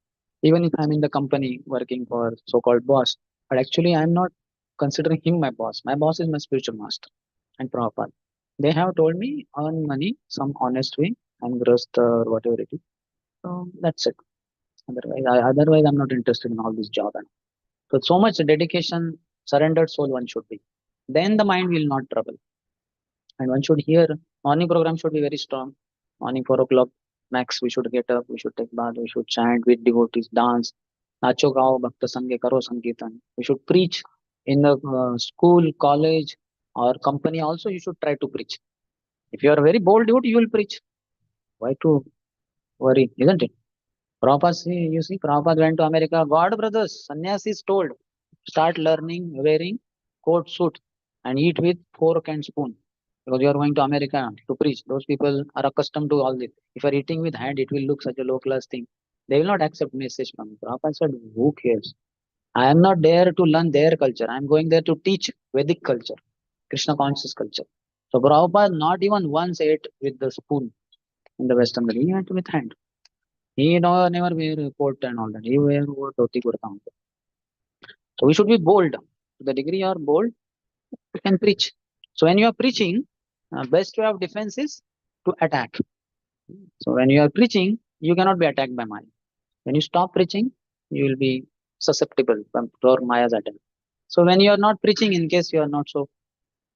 Even if I'm in the company working for so-called boss, but actually I'm not considering him my boss. My boss is my spiritual master and Prabhupada. They have told me earn money some honest way and growth or whatever it is. So that's it. Otherwise, I'm not interested in all this job. And so, so much dedication, surrendered soul one should be. Then the mind will not trouble. And one should hear morning program should be very strong. Morning 4 o'clock max. We should get up. We should take bath. We should chant with devotees, dance. Nacho gao bhakta sange karo sankirtan. We should preach in the school, college, or company. Also, you should try to preach. If you are a very bold devotee, you will preach. Why to worry, isn't it? Prabhupada, you see, Prabhupada went to America. God, brothers, sannyasis told, start learning wearing coat suit and eat with fork and spoon. Because you are going to America to preach. Those people are accustomed to all this. If you are eating with hand, it will look such a low class thing. They will not accept message from you. Prabhupada said, who cares? I am not there to learn their culture. I am going there to teach Vedic culture, Krishna conscious culture. So Prabhupada not even once ate with the spoon in the Western world. He ate with hand. He never wear coat and all that. He wear dhoti kurta only. So we should be bold. To the degree you are bold, you can preach. So when you are preaching, best way of defense is to attack. So when you are preaching, you cannot be attacked by Maya. When you stop preaching, you will be susceptible for Maya's attack. So when you are not preaching, in case you are not so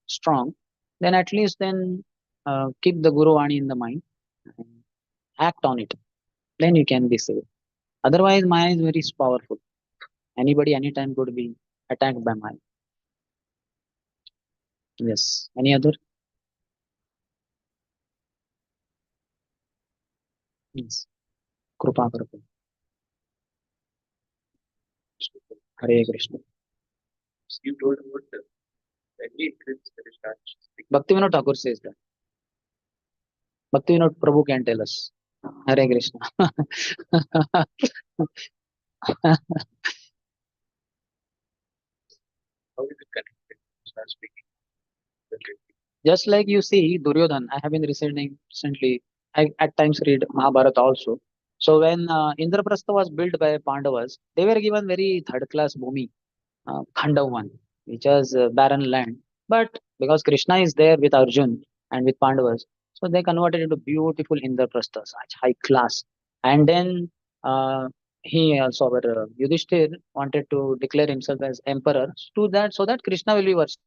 strong, then at least then keep the Guru Vani in the mind and act on it. Then you can be saved. Otherwise, Maya is very powerful. Anybody, anytime could be attacked by Maya. Yes. Any other? Yes. Krupa Krupa. Hare Krishna. you told about when we increase the discharge. Bhakti Vinod Thakur says that. Bhakti Vinod Prabhu can tell us. Hare Krishna. How is it connected? Start speaking. Just like you see Duryodhan, I have been recently, I at times read Mahabharata also. So when Indraprastha was built by Pandavas, they were given very third class bhumi, Khandavan, which was barren land. But because Krishna is there with Arjun and with Pandavas, so they converted into beautiful Indraprastha, such high class. And then uh, he also, our Yudhishthir wanted to declare himself as emperor to that, so that Krishna will be worshipped.